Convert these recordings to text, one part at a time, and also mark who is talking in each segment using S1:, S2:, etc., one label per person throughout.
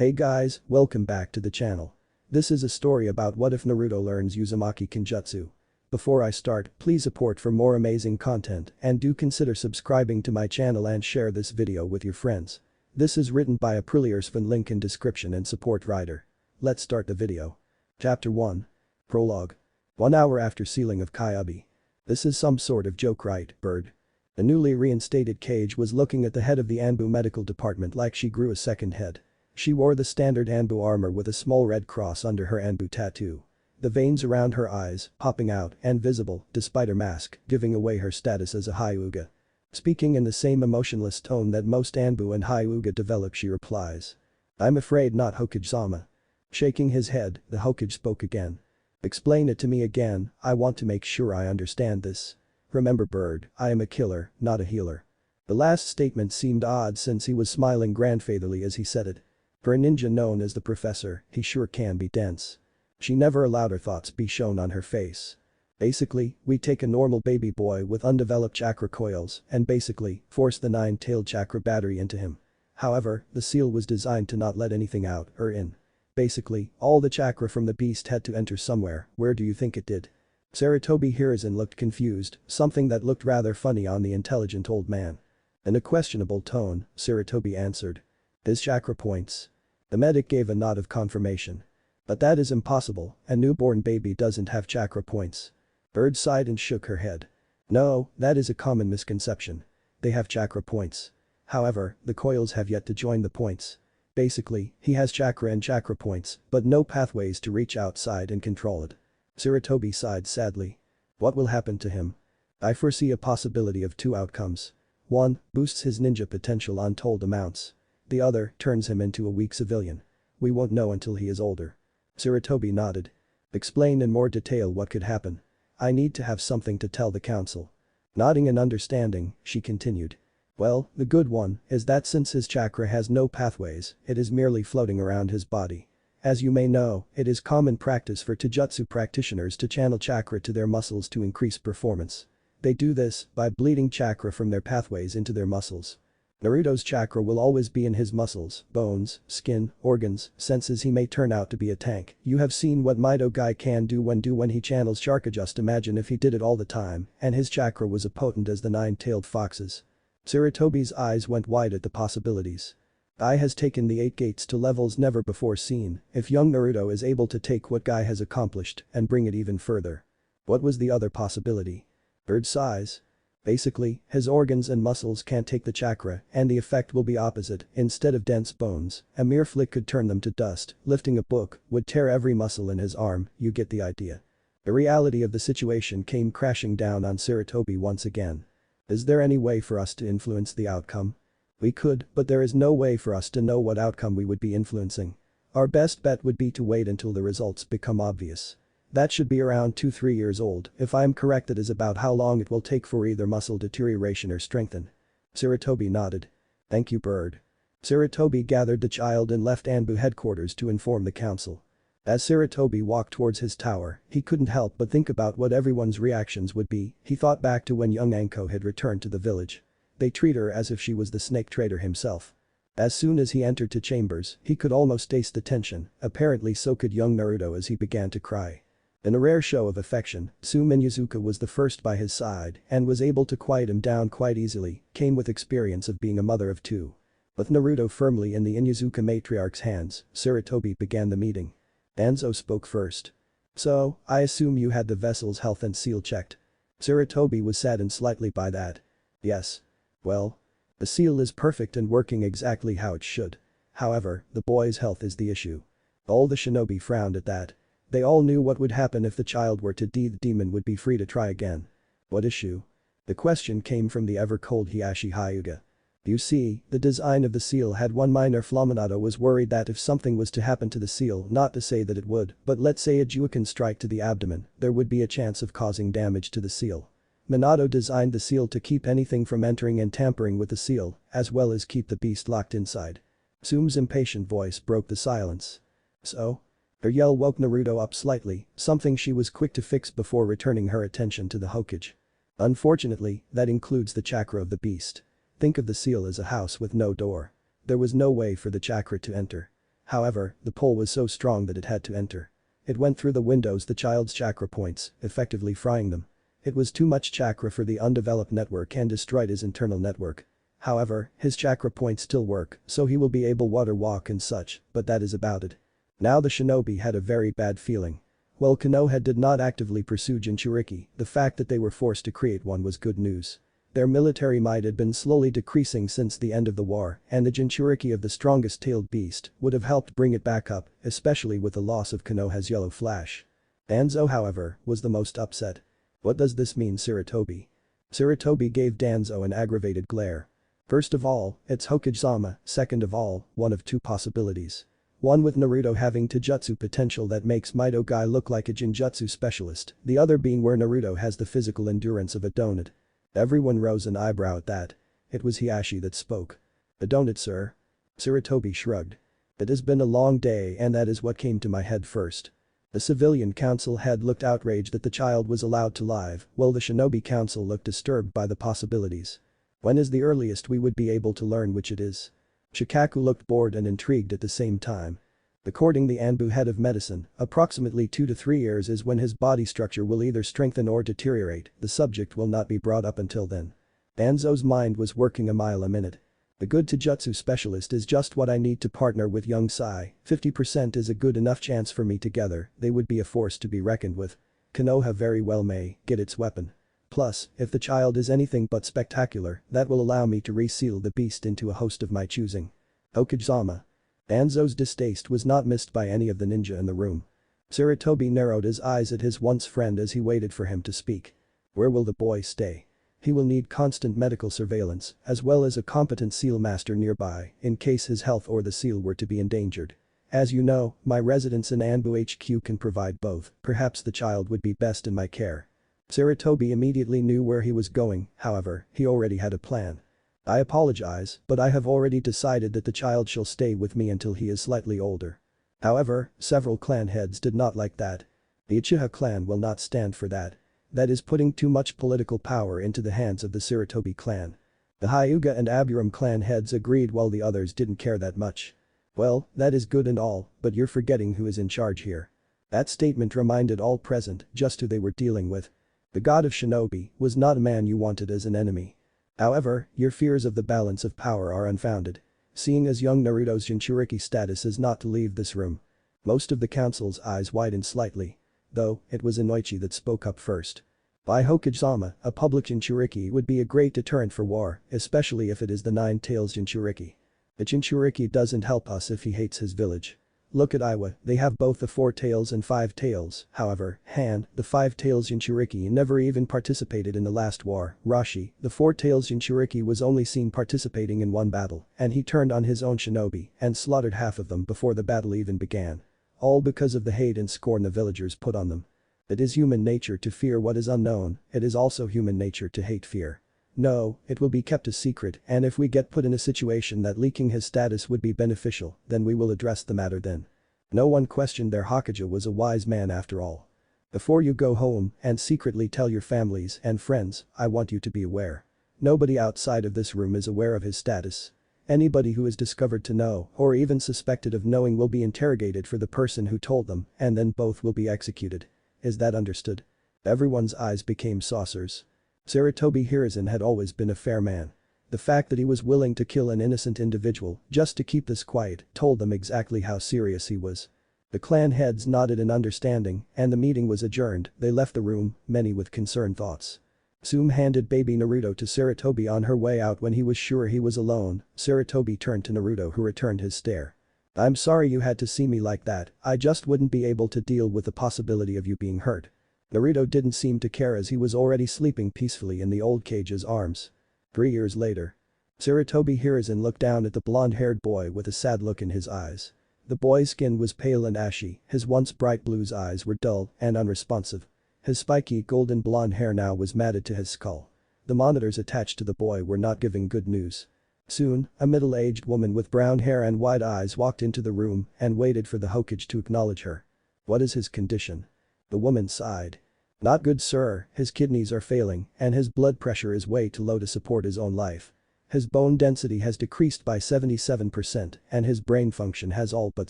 S1: Hey guys, welcome back to the channel. This is a story about what if Naruto learns Uzumaki Kenjutsu. Before I start, please support for more amazing content and do consider subscribing to my channel and share this video with your friends. This is written by aprilliarsv, link in description and support writer. Let's start the video. Chapter 1. Prologue. 1 hour after sealing of Kyubi. This is some sort of joke, right, Bird? The newly reinstated Cage was looking at the head of the Anbu medical department like she grew a second head. She wore the standard Anbu armor with a small red cross under her Anbu tattoo. The veins around her eyes, popping out and visible despite her mask, giving away her status as a Hyuga. Speaking in the same emotionless tone that most Anbu and Hyuga develop, she replies. I'm afraid not, Hokage-sama. Shaking his head, the Hokage spoke again. Explain it to me again, I want to make sure I understand this. Remember, Bird, I am a killer, not a healer. The last statement seemed odd since he was smiling grandfatherly as he said it. For a ninja known as the professor, he sure can be dense. She never allowed her thoughts be shown on her face. Basically, we take a normal baby boy with undeveloped chakra coils and basically force the 9-tailed chakra battery into him. However, the seal was designed to not let anything out or in. Basically, all the chakra from the beast had to enter somewhere. Where do you think it did? Sarutobi Hiruzen looked confused, something that looked rather funny on the intelligent old man. In a questionable tone, Sarutobi answered. His chakra points. The medic gave a nod of confirmation. But that is impossible, a newborn baby doesn't have chakra points. Bird sighed and shook her head. No, that is a common misconception. They have chakra points. However, the coils have yet to join the points. Basically, he has chakra and chakra points, but no pathways to reach outside and control it. Sarutobi sighed sadly. What will happen to him? I foresee a possibility of 2 outcomes. 1, boosts his ninja potential untold amounts. The other, turns him into a weak civilian. We won't know until he is older. Sarutobi nodded. Explain in more detail what could happen. I need to have something to tell the council. Nodding in understanding, she continued. Well, the good one is that since his chakra has no pathways, it is merely floating around his body. As you may know, it is common practice for Taijutsu practitioners to channel chakra to their muscles to increase performance. They do this by bleeding chakra from their pathways into their muscles. Naruto's chakra will always be in his muscles, bones, skin, organs, senses. He may turn out to be a tank. You have seen what Mido Guy can do when he channels chakra. Just imagine if he did it all the time and his chakra was as potent as the 9-tailed foxes. Sarutobi's eyes went wide at the possibilities. Guy has taken the 8 gates to levels never before seen. If young Naruto is able to take what Guy has accomplished and bring it even further. What was the other possibility? Bird size. Basically, his organs and muscles can't take the chakra and the effect will be opposite. Instead of dense bones, a mere flick could turn them to dust. Lifting a book would tear every muscle in his arm, you get the idea. The reality of the situation came crashing down on Sarutobi once again. Is there any way for us to influence the outcome? We could, but there is no way for us to know what outcome we would be influencing. Our best bet would be to wait until the results become obvious. That should be around 2-3 years old. If I am correct, that is about how long it will take for either muscle deterioration or strengthen. Sarutobi nodded. Thank you, Bird. Sarutobi gathered the child and left Anbu headquarters to inform the council. As Sarutobi walked towards his tower, he couldn't help but think about what everyone's reactions would be. He thought back to when young Anko had returned to the village. They treat her as if she was the snake trader himself. As soon as he entered to chambers, he could almost taste the tension. Apparently so could young Naruto as he began to cry. In a rare show of affection, Tsumin Yuzuka was the first by his side and was able to quiet him down quite easily, came with experience of being a mother of 2. With Naruto firmly in the Yuzuka matriarch's hands, Sarutobi began the meeting. Danzo spoke first. So, I assume you had the vessel's health and seal checked. Sarutobi was saddened slightly by that. Yes. Well. The seal is perfect and working exactly how it should. However, the boy's health is the issue. All the shinobi frowned at that. They all knew what would happen if the child were to die. The demon would be free to try again. What issue? The question came from the ever-cold Hiashi Hyuga. You see, the design of the seal had one minor flaw. Minato was worried that if something was to happen to the seal, not to say that it would, but let's say a Juukan strike to the abdomen, there would be a chance of causing damage to the seal. Minato designed the seal to keep anything from entering and tampering with the seal, as well as keep the beast locked inside. Tsum's impatient voice broke the silence. So? Her yell woke Naruto up slightly, something she was quick to fix before returning her attention to the Hokage. Unfortunately, that includes the chakra of the beast. Think of the seal as a house with no door. There was no way for the chakra to enter. However, the pull was so strong that it had to enter. It went through the windows the child's chakra points, effectively frying them. It was too much chakra for the undeveloped network and destroyed his internal network. However, his chakra points still work, so he will be able water walk and such, but that is about it. Now the shinobi had a very bad feeling. While Konoha did not actively pursue Jinchuriki, the fact that they were forced to create one was good news. Their military might had been slowly decreasing since the end of the war, and the Jinchuriki of the strongest tailed beast would have helped bring it back up, especially with the loss of Konoha's yellow flash. Danzo, however, was the most upset. What does this mean, Sarutobi? Sarutobi gave Danzo an aggravated glare. First of all, it's Hokage-sama, second of all, one of two possibilities. One with Naruto having taijutsu potential that makes Mido Guy look like a Jinjutsu specialist, the other being where Naruto has the physical endurance of a donut. Everyone rose an eyebrow at that. It was Hiashi that spoke. "A donut, sir?" Sarutobi shrugged. "It has been a long day and that is what came to my head first." The civilian council head looked outraged that the child was allowed to live, while the shinobi council looked disturbed by the possibilities. "When is the earliest we would be able to learn which it is?" Shikaku looked bored and intrigued at the same time. According the Anbu head of medicine, approximately 2 to 3 years is when his body structure will either strengthen or deteriorate, the subject will not be brought up until then. Danzo's mind was working a mile a minute. The good taijutsu specialist is just what I need to partner with young Sai, 50% is a good enough chance for me together, they would be a force to be reckoned with. Konoha very well may get its weapon. Plus, if the child is anything but spectacular, that will allow me to reseal the beast into a host of my choosing. Hokage-sama. Danzo's distaste was not missed by any of the ninja in the room. Sarutobi narrowed his eyes at his once friend as he waited for him to speak. Where will the boy stay? He will need constant medical surveillance, as well as a competent seal master nearby, in case his health or the seal were to be endangered. As you know, my residence in Anbu HQ can provide both, perhaps the child would be best in my care. Sarutobi immediately knew where he was going, however, he already had a plan. I apologize, but I have already decided that the child shall stay with me until he is slightly older. However, several clan heads did not like that. The Uchiha clan will not stand for that. That is putting too much political power into the hands of the Sarutobi clan. The Hyuga and Aburam clan heads agreed while the others didn't care that much. Well, that is good and all, but you're forgetting who is in charge here. That statement reminded all present just who they were dealing with. The god of shinobi was not a man you wanted as an enemy. However, your fears of the balance of power are unfounded. Seeing as young Naruto's Jinchuriki status is not to leave this room. Most of the council's eyes widened slightly. Though, it was Inoichi that spoke up first. By Hokage-sama, a public Jinchuriki would be a great deterrent for war, especially if it is the Nine Tails Jinchuriki. The Jinchuriki doesn't help us if he hates his village. Look at Iwa, they have both the 4 tails and 5 tails, however, Han, the 5 tails Jinchuriki never even participated in the last war, Rashi, the 4 tails Jinchuriki was only seen participating in one battle, and he turned on his own shinobi and slaughtered half of them before the battle even began. All because of the hate and scorn the villagers put on them. It is human nature to fear what is unknown, it is also human nature to hate fear. No, it will be kept a secret and if we get put in a situation that leaking his status would be beneficial, then we will address the matter then. No one questioned their Hokage was a wise man after all. Before you go home and secretly tell your families and friends, I want you to be aware. Nobody outside of this room is aware of his status. Anybody who is discovered to know or even suspected of knowing will be interrogated for the person who told them and then both will be executed. Is that understood? Everyone's eyes became saucers. Sarutobi Hiruzen had always been a fair man. The fact that he was willing to kill an innocent individual just to keep this quiet told them exactly how serious he was. The clan heads nodded in understanding and the meeting was adjourned, they left the room, many with concerned thoughts. Tsume handed baby Naruto to Sarutobi on her way out when he was sure he was alone, Sarutobi turned to Naruto who returned his stare. I'm sorry you had to see me like that, I just wouldn't be able to deal with the possibility of you being hurt. Naruto didn't seem to care as he was already sleeping peacefully in the old cage's arms. 3 years later. Sarutobi Hiruzen looked down at the blonde-haired boy with a sad look in his eyes. The boy's skin was pale and ashy, his once bright blue eyes were dull and unresponsive. His spiky golden blonde hair now was matted to his skull. The monitors attached to the boy were not giving good news. Soon, a middle-aged woman with brown hair and wide eyes walked into the room and waited for the Hokage to acknowledge her. What is his condition? The woman sighed. Not good, sir, his kidneys are failing and his blood pressure is way too low to support his own life. His bone density has decreased by 77% and his brain function has all but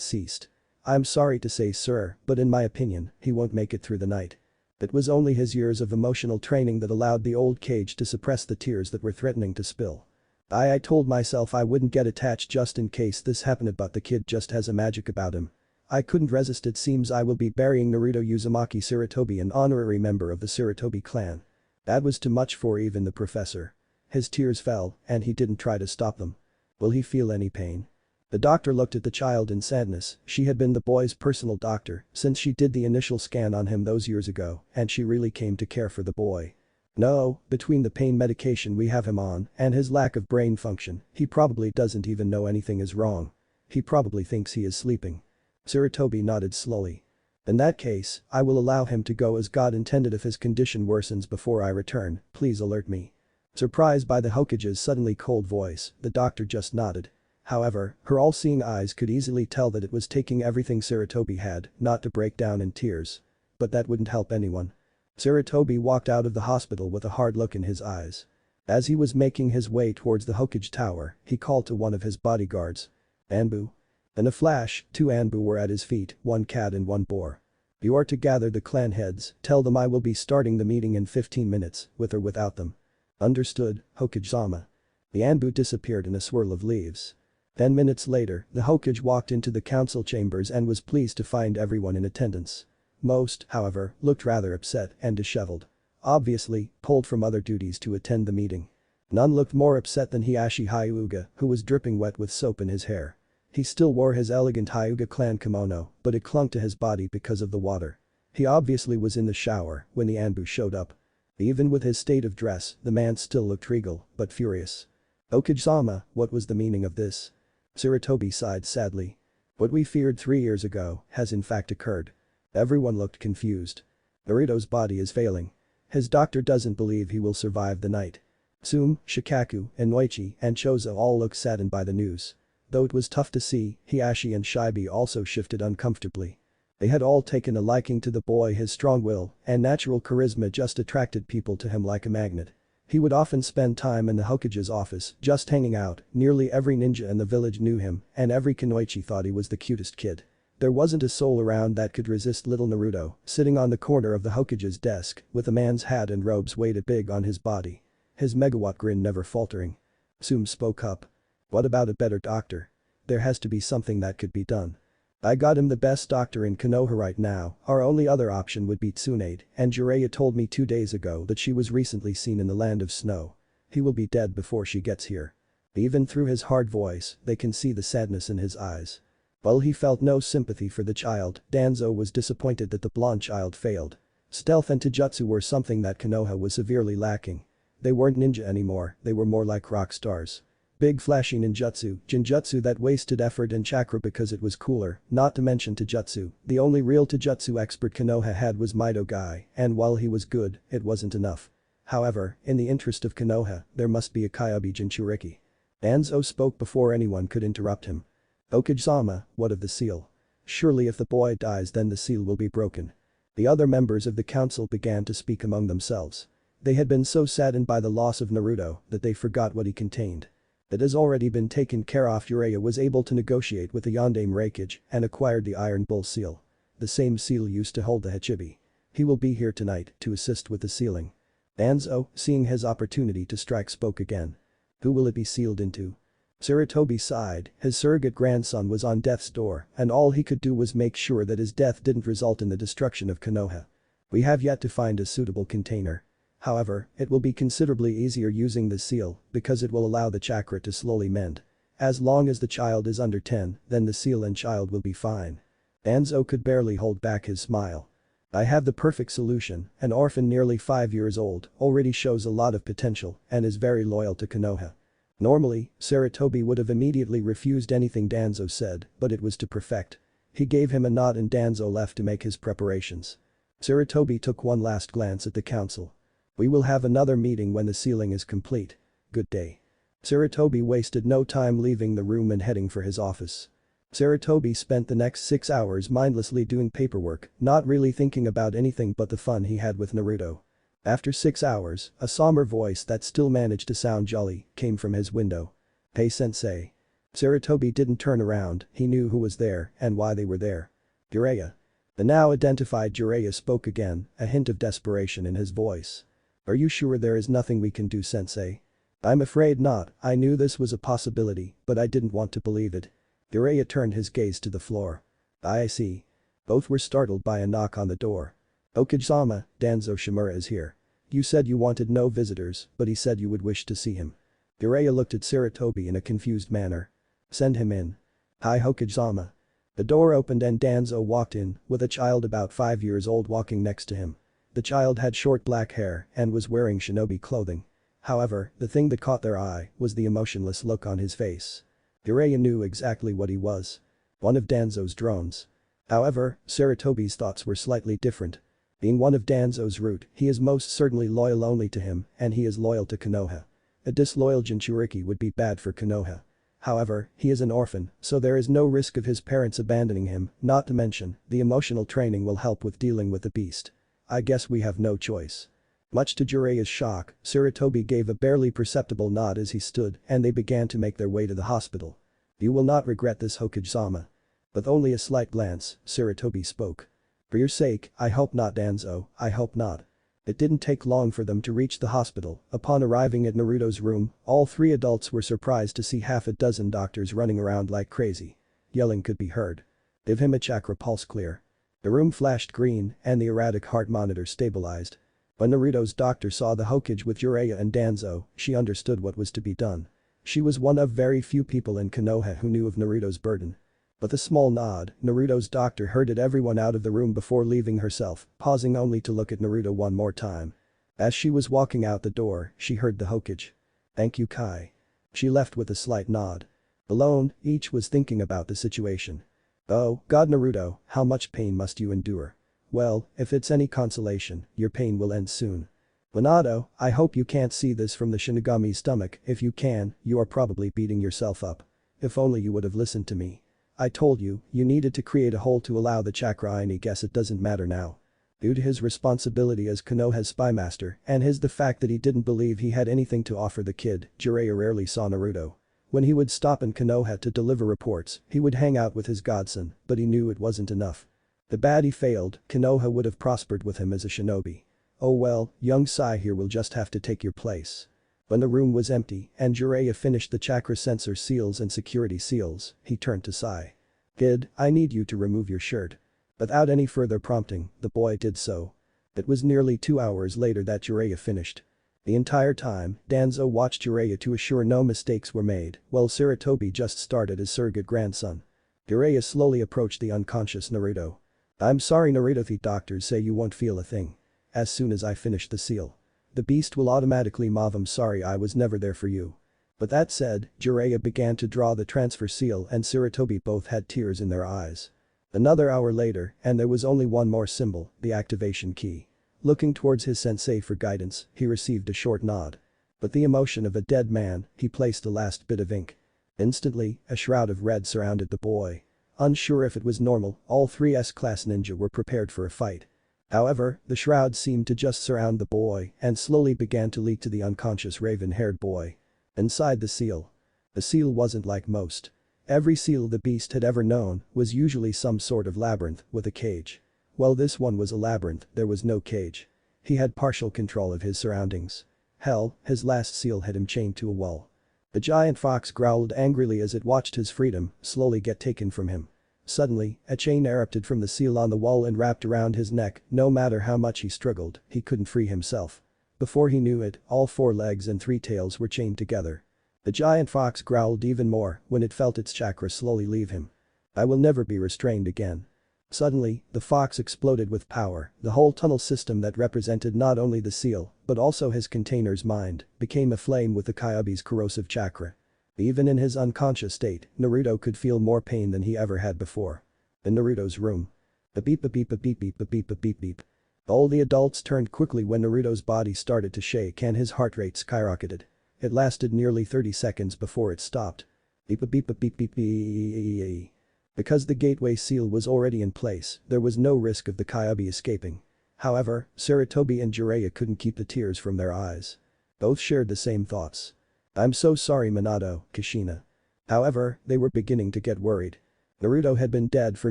S1: ceased. I'm sorry to say, sir, but in my opinion, he won't make it through the night. It was only his years of emotional training that allowed the old cage to suppress the tears that were threatening to spill. I told myself I wouldn't get attached just in case this happened, but the kid just has a magic about him. I couldn't resist. It seems I will be burying Naruto Uzumaki Sarutobi, an honorary member of the Sarutobi clan. That was too much for even the professor. His tears fell and he didn't try to stop them. Will he feel any pain? The doctor looked at the child in sadness. She had been the boy's personal doctor since she did the initial scan on him those years ago, and she really came to care for the boy. No, between the pain medication we have him on and his lack of brain function, he probably doesn't even know anything is wrong. He probably thinks he is sleeping. Sarutobi nodded slowly. In that case, I will allow him to go as God intended. If his condition worsens before I return, please alert me. Surprised by the Hokage's suddenly cold voice, the doctor just nodded. However, her all-seeing eyes could easily tell that it was taking everything Sarutobi had not to break down in tears. But that wouldn't help anyone. Sarutobi walked out of the hospital with a hard look in his eyes. As he was making his way towards the Hokage tower, he called to one of his bodyguards. Anbu. In a flash, 2 Anbu were at his feet, 1 cat and 1 boar. You are to gather the clan heads, tell them I will be starting the meeting in 15 minutes, with or without them. Understood, Hokage-sama. The Anbu disappeared in a swirl of leaves. 10 minutes later, the Hokage walked into the council chambers and was pleased to find everyone in attendance. Most, however, looked rather upset and disheveled. Obviously, pulled from other duties to attend the meeting. None looked more upset than Hiashi Hyuga, who was dripping wet with soap in his hair. He still wore his elegant Hyuga clan kimono, but it clung to his body because of the water. He obviously was in the shower when the Anbu showed up. Even with his state of dress, the man still looked regal, but furious. Hokage-sama, what was the meaning of this? Sarutobi sighed sadly. What we feared 3 years ago has in fact occurred. Everyone looked confused. Naruto's body is failing. His doctor doesn't believe he will survive the night. Tsume, Shikaku, Inoichi, and Choza all looked saddened by the news. Though it was tough to see, Hiashi and Shibi also shifted uncomfortably. They had all taken a liking to the boy. His strong will and natural charisma just attracted people to him like a magnet. He would often spend time in the Hokage's office just hanging out. Nearly every ninja in the village knew him and every kunoichi thought he was the cutest kid. There wasn't a soul around that could resist little Naruto, sitting on the corner of the Hokage's desk with a man's hat and robes weighted big on his body. His megawatt grin never faltering. Tsume spoke up. What about a better doctor? There has to be something that could be done. I got him the best doctor in Konoha right now. Our only other option would be Tsunade, and Jiraiya told me 2 days ago that she was recently seen in the land of snow. He will be dead before she gets here. Even through his hard voice, they can see the sadness in his eyes. While he felt no sympathy for the child, Danzo was disappointed that the blonde child failed. Stealth and Taijutsu were something that Konoha was severely lacking. They weren't ninja anymore, they were more like rock stars. Big flashy ninjutsu, genjutsu that wasted effort and chakra because it was cooler, not to mention taijutsu. The only real taijutsu expert Konoha had was Mido Guy, and while he was good, it wasn't enough. However, in the interest of Konoha, there must be a Kyuubi Jinchuriki. Danzo spoke before anyone could interrupt him. Hokage-sama, what of the seal? Surely if the boy dies then the seal will be broken. The other members of the council began to speak among themselves. They had been so saddened by the loss of Naruto that they forgot what he contained. It has already been taken care of. Jiraiya was able to negotiate with the Yondaime Raikage and acquired the Iron Bull seal. The same seal used to hold the Hachibi. He will be here tonight to assist with the sealing. Danzo, seeing his opportunity to strike, spoke again. Who will it be sealed into? Sarutobi sighed. His surrogate grandson was on death's door and all he could do was make sure that his death didn't result in the destruction of Konoha. We have yet to find a suitable container. However, it will be considerably easier using the seal because it will allow the chakra to slowly mend. As long as the child is under 10, then the seal and child will be fine. Danzo could barely hold back his smile. I have the perfect solution. An orphan nearly 5 years old already shows a lot of potential and is very loyal to Konoha. Normally, Sarutobi would have immediately refused anything Danzo said, but it was to perfect. He gave him a nod and Danzo left to make his preparations. Sarutobi took one last glance at the council. We will have another meeting when the sealing is complete. Good day. Sarutobi wasted no time leaving the room and heading for his office. Sarutobi spent the next 6 hours mindlessly doing paperwork, not really thinking about anything but the fun he had with Naruto. After 6 hours, a somber voice that still managed to sound jolly came from his window. "Hey sensei." Sarutobi didn't turn around, he knew who was there and why they were there. "Jiraiya." The now identified Jiraiya spoke again, a hint of desperation in his voice. "Are you sure there is nothing we can do, sensei?" "I'm afraid not, I knew this was a possibility, but I didn't want to believe it." Jiraiya turned his gaze to the floor. "I see." Both were startled by a knock on the door. "Okage-sama, Danzo Shimura is here. You said you wanted no visitors, but he said you would wish to see him." Jiraiya looked at Sarutobi in a confused manner. "Send him in." "Hi Hokage-sama." The door opened and Danzo walked in, with a child about 5 years old walking next to him. The child had short black hair and was wearing shinobi clothing. However, the thing that caught their eye was the emotionless look on his face. Jiraiya knew exactly what he was. One of Danzo's drones. However, Sarutobi's thoughts were slightly different. Being one of Danzo's root, he is most certainly loyal only to him, and he is loyal to Konoha. A disloyal Jinchuriki would be bad for Konoha. However, he is an orphan, so there is no risk of his parents abandoning him, not to mention, the emotional training will help with dealing with the beast. I guess we have no choice. Much to Jiraiya's shock, Sarutobi gave a barely perceptible nod as he stood and they began to make their way to the hospital. "You will not regret this, Hokage-sama." With only a slight glance, Sarutobi spoke. "For your sake, I hope not, Danzo, I hope not." It didn't take long for them to reach the hospital. Upon arriving at Naruto's room, all 3 adults were surprised to see half a dozen doctors running around like crazy. Yelling could be heard. "Give him a chakra pulse clear." The room flashed green and the erratic heart monitor stabilized. When Naruto's doctor saw the Hokage with Jiraiya and Danzo, she understood what was to be done. She was one of very few people in Konoha who knew of Naruto's burden. With a small nod, Naruto's doctor herded everyone out of the room before leaving herself, pausing only to look at Naruto one more time. As she was walking out the door, she heard the Hokage. "Thank you, Kai." She left with a slight nod. Alone, each was thinking about the situation. "Oh, God Naruto, how much pain must you endure?" "Well, if it's any consolation, your pain will end soon." "Minato, I hope you can't see this from the Shinigami's stomach, if you can, you are probably beating yourself up. If only you would have listened to me. I told you, you needed to create a hole to allow the chakra. I guess it doesn't matter now." Due to his responsibility as Konoha's spymaster and the fact that he didn't believe he had anything to offer the kid, Jiraiya rarely saw Naruto. When he would stop in Konoha to deliver reports, he would hang out with his godson, but he knew it wasn't enough. The bad he failed, Konoha would have prospered with him as a shinobi. "Oh well, young Sai here will just have to take your place." When the room was empty and Jiraiya finished the chakra sensor seals and security seals, he turned to Sai. "Kid, I need you to remove your shirt." Without any further prompting, the boy did so. It was nearly 2 hours later that Jiraiya finished. The entire time, Danzo watched Jiraiya to assure no mistakes were made, while Sarutobi just started as surrogate grandson. Jiraiya slowly approached the unconscious Naruto. "I'm sorry Naruto, the doctors say you won't feel a thing. As soon as I finish the seal. The beast will automatically move. I'm sorry I was never there for you." With that said, Jiraiya began to draw the transfer seal and Sarutobi both had tears in their eyes. Another hour later, and there was only one more symbol, the activation key. Looking towards his sensei for guidance, he received a short nod. With the emotion of a dead man, he placed the last bit of ink. Instantly, a shroud of red surrounded the boy. Unsure if it was normal, all 3 S-class ninja were prepared for a fight. However, the shroud seemed to just surround the boy and slowly began to leak to the unconscious raven-haired boy. Inside the seal. The seal wasn't like most. Every seal the beast had ever known was usually some sort of labyrinth with a cage. Well, this one was a labyrinth, there was no cage. He had partial control of his surroundings. Hell, his last seal had him chained to a wall. The giant fox growled angrily as it watched his freedom slowly get taken from him. Suddenly, a chain erupted from the seal on the wall and wrapped around his neck. No matter how much he struggled, he couldn't free himself. Before he knew it, all 4 legs and 3 tails were chained together. The giant fox growled even more when it felt its chakra slowly leave him. "I will never be restrained again." Suddenly, the fox exploded with power. The whole tunnel system that represented not only the seal, but also his container's mind, became aflame with the Kyobi's corrosive chakra. Even in his unconscious state, Naruto could feel more pain than he ever had before. In Naruto's room. Beep beep beep beep beep beep beep beep beep. All the adults turned quickly when Naruto's body started to shake and his heart rate skyrocketed. It lasted nearly 30 seconds before it stopped. Beep beep beep beep beep beep. Because the gateway seal was already in place, there was no risk of the Kyobi escaping. However, Sarutobi and Jiraiya couldn't keep the tears from their eyes. Both shared the same thoughts. "I'm so sorry Minato, Kushina." However, they were beginning to get worried. Naruto had been dead for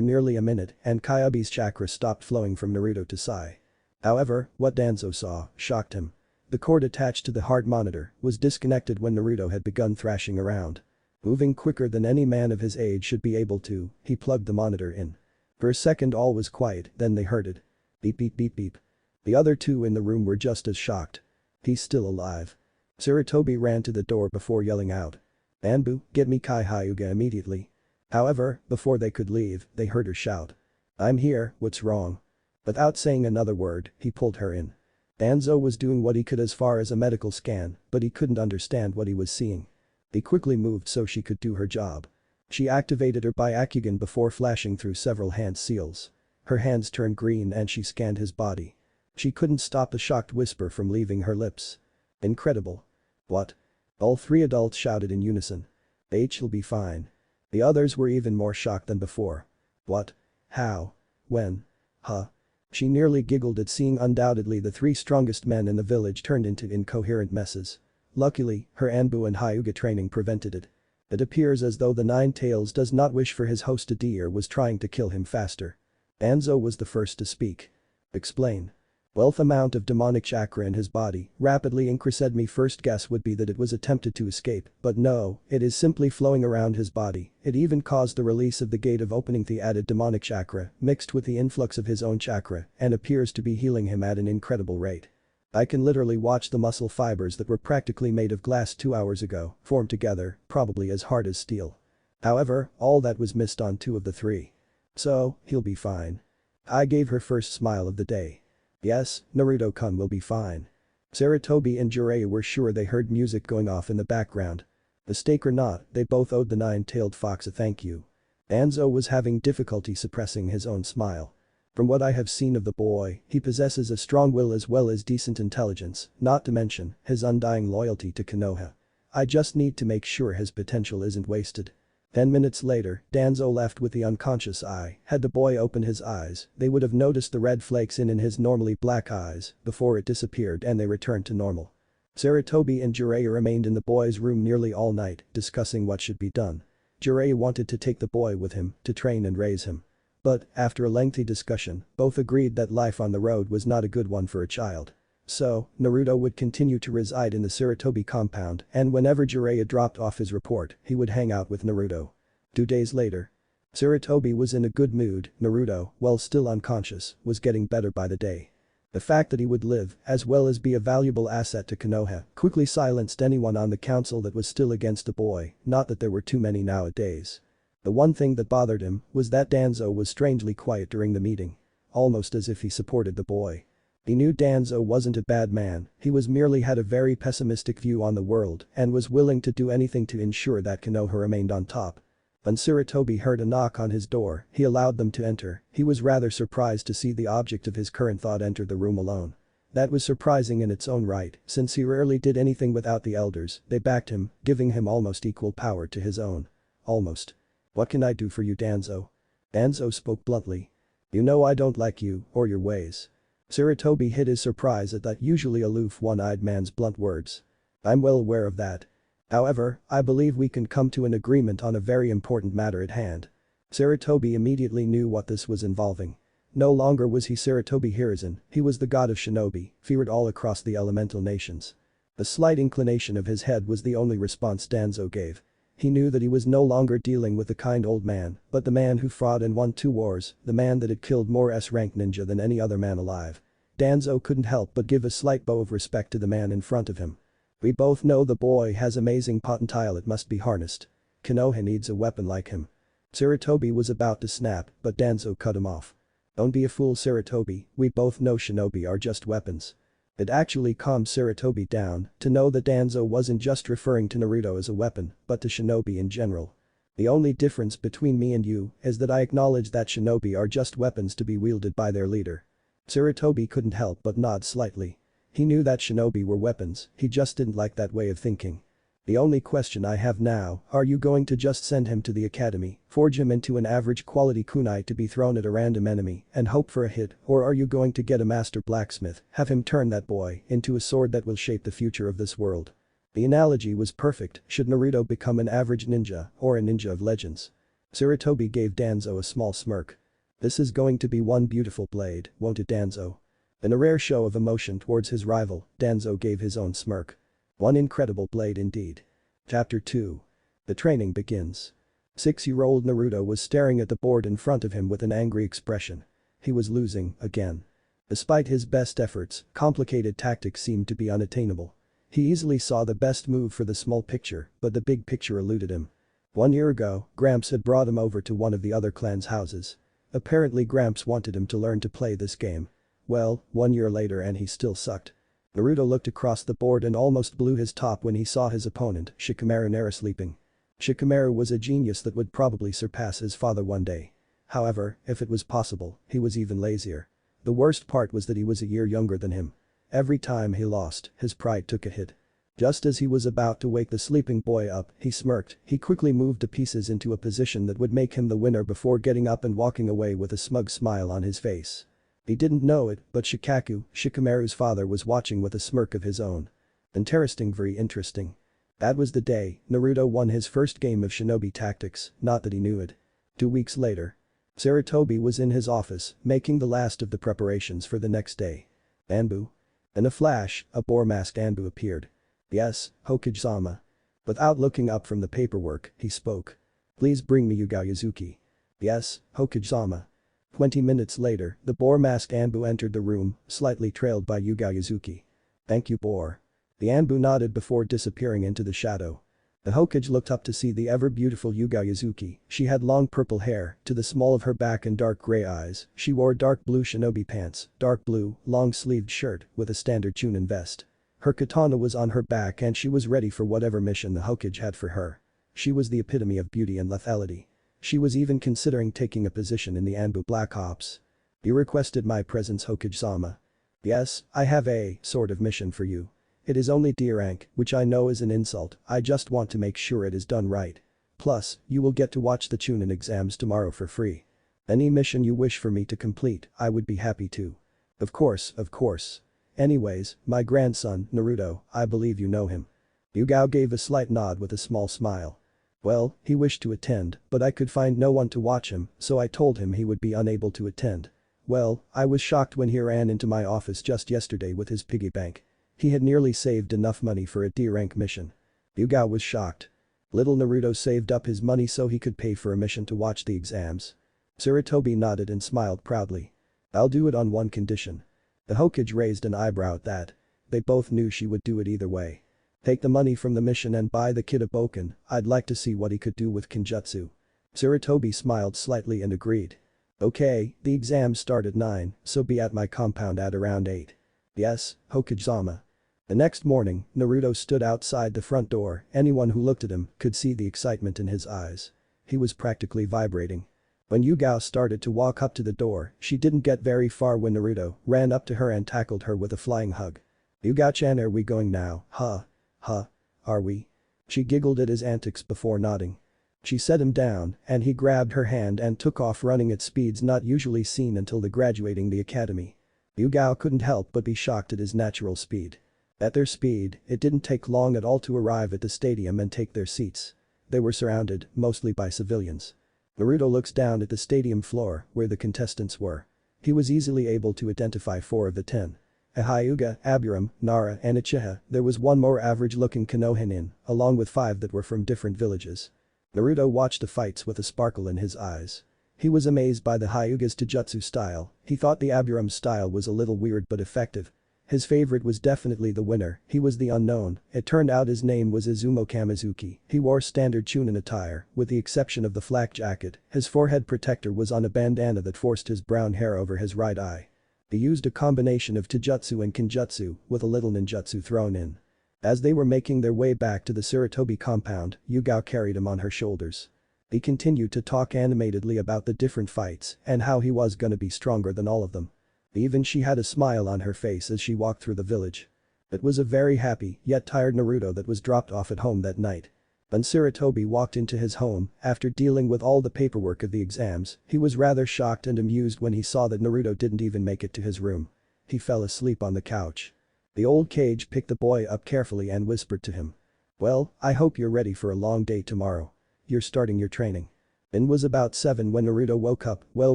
S1: nearly a minute and Kyuubi's chakra stopped flowing from Naruto to Sai. However, what Danzo saw shocked him. The cord attached to the heart monitor was disconnected when Naruto had begun thrashing around. Moving quicker than any man of his age should be able to, he plugged the monitor in. For a second all was quiet, then they heard it. Beep beep beep beep. The other two in the room were just as shocked. "He's still alive." Sarutobi ran to the door before yelling out. "Anbu, get me Kai Hyuga immediately." However, before they could leave, they heard her shout. "I'm here, what's wrong?" Without saying another word, he pulled her in. Danzo was doing what he could as far as a medical scan, but he couldn't understand what he was seeing. He quickly moved so she could do her job. She activated her Byakugan before flashing through several hand seals. Her hands turned green and she scanned his body. She couldn't stop the shocked whisper from leaving her lips. "Incredible." "What?" All three adults shouted in unison. "He'll be fine." The others were even more shocked than before. "What? How? When? Huh?" She nearly giggled at seeing undoubtedly the three strongest men in the village turned into incoherent messes. Luckily, her Anbu and Hyuga training prevented it. It appears as though the Nine Tails does not wish for his host to die or was trying to kill him faster. Danzo was the first to speak. "Explain." "Wealth amount of demonic chakra in his body rapidly increased. My first guess would be that it was attempted to escape, but no, it is simply flowing around his body. It even caused the release of the gate of opening. The added demonic chakra mixed with the influx of his own chakra and appears to be healing him at an incredible rate. I can literally watch the muscle fibers that were practically made of glass 2 hours ago form together, probably as hard as steel." However, all that was missed on two of the three. "So, he'll be fine." I gave her first smile of the day. "Yes, Naruto-kun will be fine." Sarutobi and Jiraiya were sure they heard music going off in the background. Mistake or not, they both owed the nine-tailed fox a thank you. Danzo was having difficulty suppressing his own smile. "From what I have seen of the boy, he possesses a strong will as well as decent intelligence, not to mention his undying loyalty to Konoha. I just need to make sure his potential isn't wasted." 10 minutes later, Danzo left with the unconscious eye. Had the boy opened his eyes, they would have noticed the red flakes in his normally black eyes before it disappeared and they returned to normal. Sarutobi and Jiraiya remained in the boy's room nearly all night, discussing what should be done. Jiraiya wanted to take the boy with him to train and raise him. But, after a lengthy discussion, both agreed that life on the road was not a good one for a child. So, Naruto would continue to reside in the Sarutobi compound and whenever Jiraiya dropped off his report, he would hang out with Naruto. 2 days later. Sarutobi was in a good mood. Naruto, while still unconscious, was getting better by the day. The fact that he would live, as well as be a valuable asset to Konoha, quickly silenced anyone on the council that was still against the boy, not that there were too many nowadays. The one thing that bothered him was that Danzo was strangely quiet during the meeting. Almost as if he supported the boy. He knew Danzo wasn't a bad man, he was merely had a very pessimistic view on the world and was willing to do anything to ensure that Konoha remained on top. When Sarutobi heard a knock on his door, he allowed them to enter. He was rather surprised to see the object of his current thought enter the room alone. That was surprising in its own right, since he rarely did anything without the elders. They backed him, giving him almost equal power to his own. Almost. "What can I do for you, Danzo?" Danzo spoke bluntly. "You know I don't like you or your ways." Sarutobi hid his surprise at that usually aloof one-eyed man's blunt words. "I'm well aware of that. However, I believe we can come to an agreement on a very important matter at hand." Sarutobi immediately knew what this was involving. No longer was he Sarutobi Hiruzen, he was the god of shinobi, feared all across the elemental nations. The slight inclination of his head was the only response Danzo gave. He knew that he was no longer dealing with the kind old man, but the man who fought and won 2 wars, the man that had killed more S-rank ninja than any other man alive. Danzo couldn't help but give a slight bow of respect to the man in front of him. "We both know the boy has amazing potential, it must be harnessed. Konoha needs a weapon like him." Sarutobi was about to snap, but Danzo cut him off. "Don't be a fool, Sarutobi, we both know shinobi are just weapons." It actually calmed Sarutobi down to know that Danzo wasn't just referring to Naruto as a weapon, but to shinobi in general. "The only difference between me and you is that I acknowledge that shinobi are just weapons to be wielded by their leader." Sarutobi couldn't help but nod slightly. He knew that shinobi were weapons, he just didn't like that way of thinking. The only question I have now, are you going to just send him to the academy, forge him into an average quality kunai to be thrown at a random enemy, and hope for a hit, or are you going to get a master blacksmith, have him turn that boy into a sword that will shape the future of this world? The analogy was perfect. Should Naruto become an average ninja, or a ninja of legends? Sarutobi gave Danzo a small smirk. This is going to be one beautiful blade, won't it, Danzo? In a rare show of emotion towards his rival, Danzo gave his own smirk. One incredible blade indeed. Chapter 2. The training begins. 6-year-old Naruto was staring at the board in front of him with an angry expression. He was losing, again. Despite his best efforts, complicated tactics seemed to be unattainable. He easily saw the best move for the small picture, but the big picture eluded him. 1 year ago, Gramps had brought him over to one of the other clan's houses. Apparently Gramps wanted him to learn to play this game. Well, 1 year later and he still sucked. Naruto looked across the board and almost blew his top when he saw his opponent, Shikamaru Nara, sleeping. Shikamaru was a genius that would probably surpass his father one day. However, if it was possible, he was even lazier. The worst part was that he was a year younger than him. Every time he lost, his pride took a hit. Just as he was about to wake the sleeping boy up, he smirked. He quickly moved the pieces into a position that would make him the winner before getting up and walking away with a smug smile on his face. He didn't know it, but Shikamaru's father, was watching with a smirk of his own. Interesting, very interesting. That was the day Naruto won his first game of shinobi tactics, not that he knew it. 2 weeks later. Sarutobi was in his office, making the last of the preparations for the next day. Anbu. In a flash, a boar-masked Anbu appeared. Yes, Hokage-sama. Without looking up from the paperwork, he spoke. Please bring me Yugao Yazuki. Yes, Hokage-sama. 20 minutes later, the boar-masked Anbu entered the room, slightly trailed by Yugao Yazuki. Thank you, boar. The Anbu nodded before disappearing into the shadow. The Hokage looked up to see the ever-beautiful Yugao Yazuki. She had long purple hair to the small of her back and dark gray eyes. She wore dark blue shinobi pants, dark blue, long-sleeved shirt with a standard Chunin vest. Her katana was on her back and she was ready for whatever mission the Hokage had for her. She was the epitome of beauty and lethality. She was even considering taking a position in the Anbu Black Ops. You requested my presence, Hokage-sama. Yes, I have a sort of mission for you. It is only D rank, which I know is an insult, I just want to make sure it is done right. Plus, you will get to watch the Chunin exams tomorrow for free. Any mission you wish for me to complete, I would be happy to. Of course, of course. Anyways, my grandson, Naruto, I believe you know him. Yugao gave a slight nod with a small smile. Well, he wished to attend, but I could find no one to watch him, so I told him he would be unable to attend. Well, I was shocked when he ran into my office just yesterday with his piggy bank. He had nearly saved enough money for a D-rank mission. Yugao was shocked. Little Naruto saved up his money so he could pay for a mission to watch the exams. Sarutobi nodded and smiled proudly. I'll do it on one condition. The Hokage raised an eyebrow at that. They both knew she would do it either way. Take the money from the mission and buy the kid a boken, I'd like to see what he could do with Kenjutsu. Sarutobi smiled slightly and agreed. Okay, the exams start at 9, so be at my compound at around 8. Yes, Hokage-sama. The next morning, Naruto stood outside the front door. Anyone who looked at him could see the excitement in his eyes. He was practically vibrating. When Yugao started to walk up to the door, she didn't get very far when Naruto ran up to her and tackled her with a flying hug. Yugao-chan, are we going now, huh? Huh? Are we? She giggled at his antics before nodding. She set him down, and he grabbed her hand and took off running at speeds not usually seen until graduating the academy. Yugao couldn't help but be shocked at his natural speed. At their speed, it didn't take long at all to arrive at the stadium and take their seats. They were surrounded, mostly by civilians. Naruto looks down at the stadium floor, where the contestants were. He was easily able to identify 4 of the 10. A Hyuga, Aburame, Nara and Uchiha. There was one more average-looking Konohinin, along with 5 that were from different villages. Naruto watched the fights with a sparkle in his eyes. He was amazed by the Hyuga's taijutsu style. He thought the Aburame style was a little weird but effective. His favorite was definitely the winner. He was the unknown. It turned out his name was Izumo Kamizuki. He wore standard Chunin attire, with the exception of the flak jacket. His forehead protector was on a bandana that forced his brown hair over his right eye. He used a combination of taijutsu and kenjutsu, with a little ninjutsu thrown in. As they were making their way back to the Sarutobi compound, Yugao carried him on her shoulders. He continued to talk animatedly about the different fights and how he was gonna be stronger than all of them. Even she had a smile on her face as she walked through the village. It was a very happy, yet tired Naruto that was dropped off at home that night. When Sarutobi walked into his home, after dealing with all the paperwork of the exams, he was rather shocked and amused when he saw that Naruto didn't even make it to his room. He fell asleep on the couch. The old Cage picked the boy up carefully and whispered to him. "Well, I hope you're ready for a long day tomorrow. You're starting your training." It was about 7 when Naruto woke up, well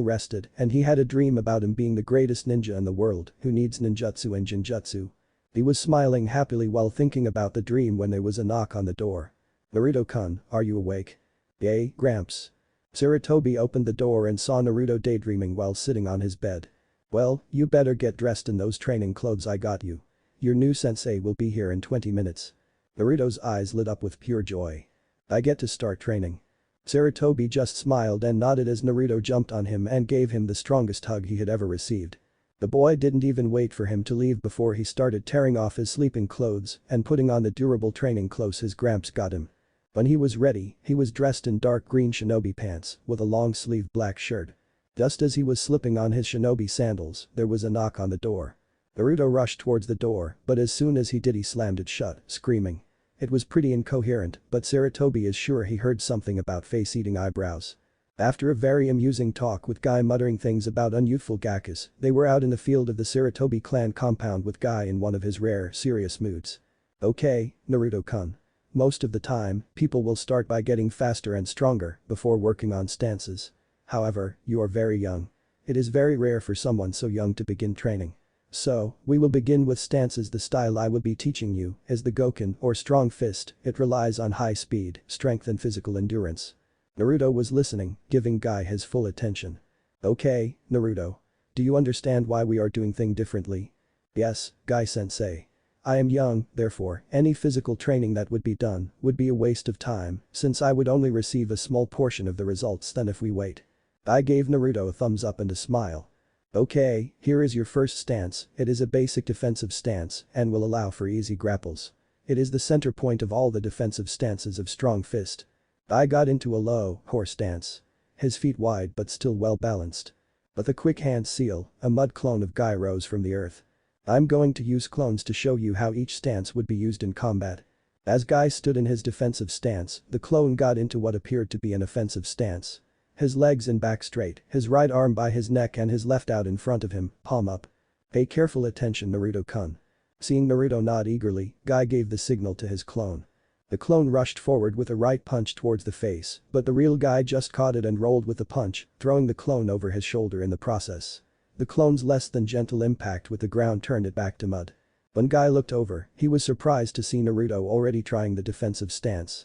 S1: rested, and he had a dream about him being the greatest ninja in the world who needs ninjutsu and jinjutsu. He was smiling happily while thinking about the dream when there was a knock on the door. "Naruto-kun, are you awake?" "Yay, Gramps." Sarutobi opened the door and saw Naruto daydreaming while sitting on his bed. "Well, you better get dressed in those training clothes I got you. Your new sensei will be here in 20 minutes. Naruto's eyes lit up with pure joy. "I get to start training." Sarutobi just smiled and nodded as Naruto jumped on him and gave him the strongest hug he had ever received. The boy didn't even wait for him to leave before he started tearing off his sleeping clothes and putting on the durable training clothes his Gramps got him. When he was ready, he was dressed in dark green shinobi pants with a long-sleeved black shirt. Just as he was slipping on his shinobi sandals, there was a knock on the door. Naruto rushed towards the door, but as soon as he did he slammed it shut, screaming. It was pretty incoherent, but Sarutobi is sure he heard something about face-eating eyebrows. After a very amusing talk with Guy muttering things about unyouthful Gakus, they were out in the field of the Sarutobi clan compound with Guy in one of his rare, serious moods. "Okay, Naruto-kun. Most of the time, people will start by getting faster and stronger before working on stances. However, you are very young. It is very rare for someone so young to begin training. So, we will begin with stances. The style I will be teaching you is the Goken or strong fist. It relies on high speed, strength and physical endurance." Naruto was listening, giving Guy his full attention. "Okay, Naruto. Do you understand why we are doing things differently?" "Yes, Guy-sensei. I am young, therefore, any physical training that would be done would be a waste of time since I would only receive a small portion of the results than if we wait." I gave Naruto a thumbs up and a smile. "Okay, here is your first stance. It is a basic defensive stance and will allow for easy grapples. It is the center point of all the defensive stances of strong fist." I got into a low, horse stance. His feet wide but still well balanced. But the quick hand seal, a mud clone of Guy rose from the earth. "I'm going to use clones to show you how each stance would be used in combat." As Guy stood in his defensive stance, the clone got into what appeared to be an offensive stance. His legs and back straight, his right arm by his neck and his left out in front of him, palm up. "Pay careful attention, Naruto-kun." Seeing Naruto nod eagerly, Guy gave the signal to his clone. The clone rushed forward with a right punch towards the face, but the real Guy just caught it and rolled with the punch, throwing the clone over his shoulder in the process. The clone's less than gentle impact with the ground turned it back to mud. When Guy looked over, he was surprised to see Naruto already trying the defensive stance.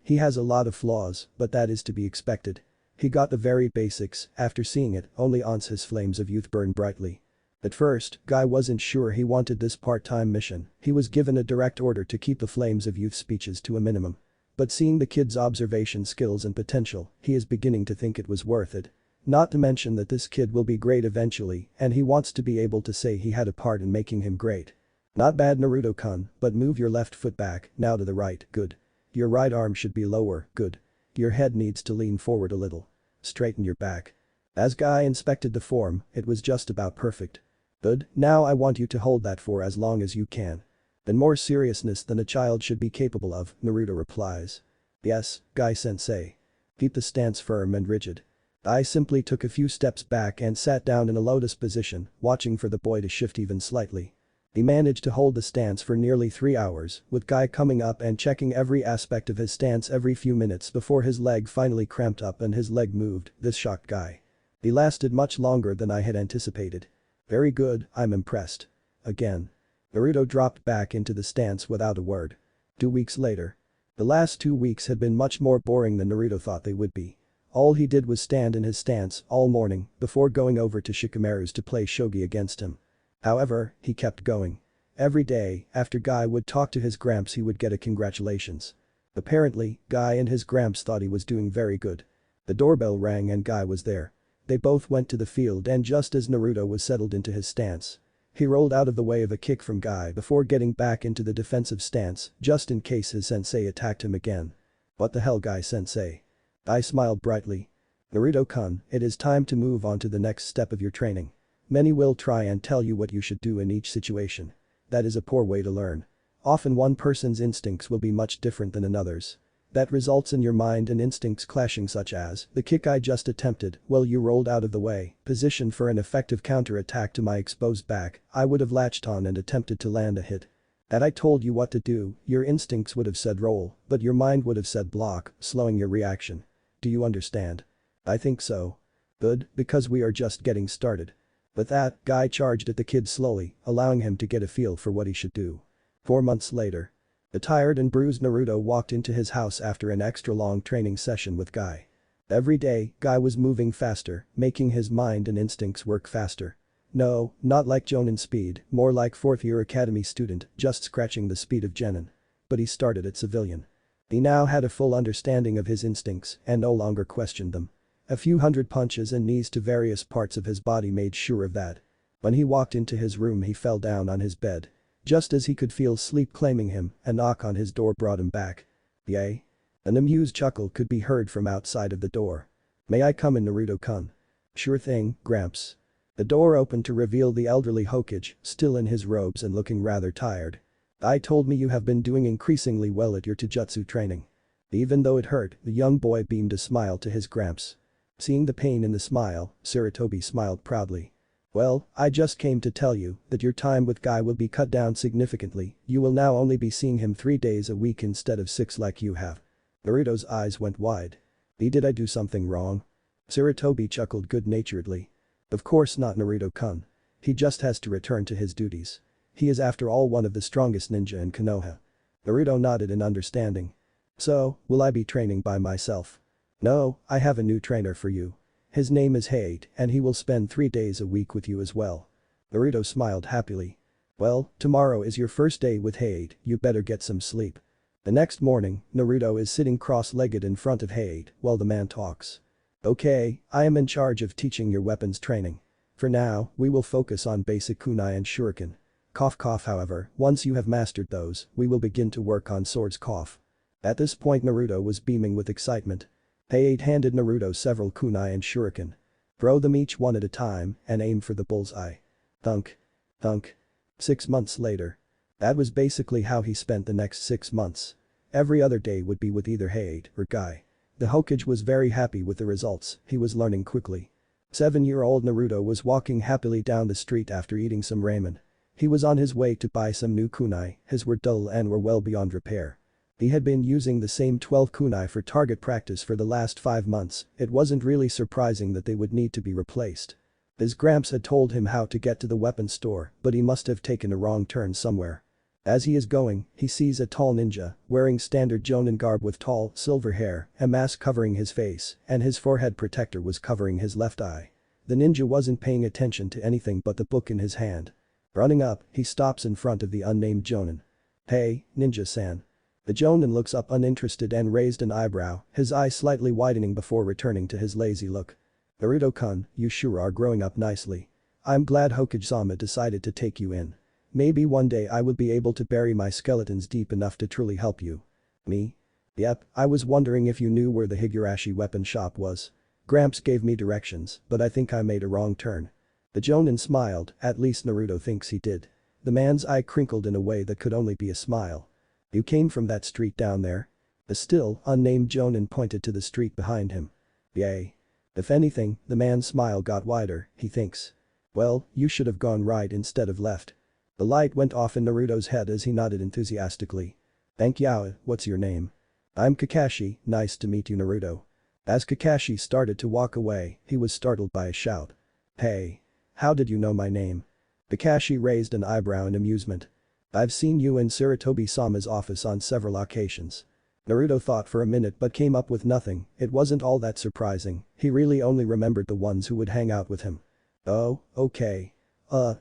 S1: He has a lot of flaws, but that is to be expected. He got the very basics. After seeing it, only once his flames of youth burned brightly. At first, Guy wasn't sure he wanted this part-time mission. He was given a direct order to keep the flames of youth speeches to a minimum. But seeing the kid's observation skills and potential, he is beginning to think it was worth it. Not to mention that this kid will be great eventually and he wants to be able to say he had a part in making him great. "Not bad, Naruto-kun, but move your left foot back, now to the right, good. Your right arm should be lower, good. Your head needs to lean forward a little. Straighten your back." As Guy inspected the form, it was just about perfect. "Good, now I want you to hold that for as long as you can." "And more seriousness than a child should be capable of," Naruto replies. "Yes, Guy-sensei. Keep the stance firm and rigid." I simply took a few steps back and sat down in a lotus position, watching for the boy to shift even slightly. He managed to hold the stance for nearly 3 hours, with Guy coming up and checking every aspect of his stance every few minutes before his leg finally cramped up and his leg moved. This shocked Guy. He lasted much longer than I had anticipated. "Very good, I'm impressed." Again. Naruto dropped back into the stance without a word. 2 weeks later. The last 2 weeks had been much more boring than Naruto thought they would be. All he did was stand in his stance all morning before going over to Shikamaru's to play shogi against him. However, he kept going. Every day, after Guy would talk to his Gramps he would get a congratulations. Apparently, Guy and his Gramps thought he was doing very good. The doorbell rang and Guy was there. They both went to the field and just as Naruto was settled into his stance. He rolled out of the way of a kick from Guy before getting back into the defensive stance just in case his sensei attacked him again. "What the hell, Guy-sensei?" I smiled brightly. "Naruto-kun, it is time to move on to the next step of your training. Many will try and tell you what you should do in each situation. That is a poor way to learn. Often one person's instincts will be much different than another's. That results in your mind and instincts clashing, such as, the kick I just attempted, well you rolled out of the way, positioned for an effective counter-attack to my exposed back, I would have latched on and attempted to land a hit. Had I told you what to do, your instincts would have said roll, but your mind would have said block, slowing your reaction. Do you understand? I think so. Good, because we are just getting started. With that, Guy charged at the kid slowly, allowing him to get a feel for what he should do. 4 months later. The tired and bruised Naruto walked into his house after an extra-long training session with Guy. Every day, Guy was moving faster, making his mind and instincts work faster. No, not like Jonin speed, more like fourth-year academy student, just scratching the speed of Jonin. But he started at civilian. He now had a full understanding of his instincts and no longer questioned them. A few hundred punches and knees to various parts of his body made sure of that. When he walked into his room he fell down on his bed. Just as he could feel sleep claiming him, a knock on his door brought him back. Yay? An amused chuckle could be heard from outside of the door. May I come in, Naruto-kun? Sure thing, Gramps. The door opened to reveal the elderly Hokage, still in his robes and looking rather tired. I told me you have been doing increasingly well at your Taijutsu training. Even though it hurt, the young boy beamed a smile to his Gramps. Seeing the pain in the smile, Sarutobi smiled proudly. Well, I just came to tell you that your time with Guy will be cut down significantly, you will now only be seeing him 3 days a week instead of 6 like you have. Naruto's eyes went wide. Did I do something wrong? Sarutobi chuckled good-naturedly. Of course not, Naruto-kun. He just has to return to his duties. He is after all one of the strongest ninja in Konoha. Naruto nodded in understanding. So, will I be training by myself? No, I have a new trainer for you. His name is Hade and he will spend 3 days a week with you as well. Naruto smiled happily. Well, tomorrow is your first day with Hade, you better get some sleep. The next morning, Naruto is sitting cross-legged in front of Hade while the man talks. Okay, I am in charge of teaching your weapons training. For now, we will focus on basic kunai and shuriken. Cough cough, however, once you have mastered those, we will begin to work on swords cough. At this point Naruto was beaming with excitement. Hade handed Naruto several kunai and shuriken. Throw them each one at a time and aim for the bullseye. Thunk. Thunk. 6 months later. That was basically how he spent the next 6 months. Every other day would be with either Hade or Guy. The Hokage was very happy with the results, he was learning quickly. 7-year-old Naruto was walking happily down the street after eating some ramen. He was on his way to buy some new kunai, his were dull and were well beyond repair. He had been using the same 12 kunai for target practice for the last 5 months, it wasn't really surprising that they would need to be replaced. His Gramps had told him how to get to the weapons store, but he must have taken a wrong turn somewhere. As he is going, he sees a tall ninja, wearing standard Jonin garb with tall, silver hair, a mask covering his face, and his forehead protector was covering his left eye. The ninja wasn't paying attention to anything but the book in his hand. Running up, he stops in front of the unnamed Jonin. Hey, ninja-san. The Jonin looks up uninterested and raised an eyebrow, his eye slightly widening before returning to his lazy look. Naruto-kun, you sure are growing up nicely. I'm glad Hokage-sama decided to take you in. Maybe one day I will be able to bury my skeletons deep enough to truly help you. Me? Yep, I was wondering if you knew where the Higurashi weapon shop was. Gramps gave me directions, but I think I made a wrong turn. The Jonin smiled, at least Naruto thinks he did. The man's eye crinkled in a way that could only be a smile. You came from that street down there? The still unnamed Jonin pointed to the street behind him. Yay. If anything, the man's smile got wider, he thinks. Well, you should have gone right instead of left. The light went off in Naruto's head as he nodded enthusiastically. Thank you, what's your name? I'm Kakashi, nice to meet you, Naruto. As Kakashi started to walk away, he was startled by a shout. Hey. How did you know my name? Kakashi raised an eyebrow in amusement. I've seen you in Sarutobi-sama's office on several occasions. Naruto thought for a minute but came up with nothing, it wasn't all that surprising, he really only remembered the ones who would hang out with him. Oh, okay.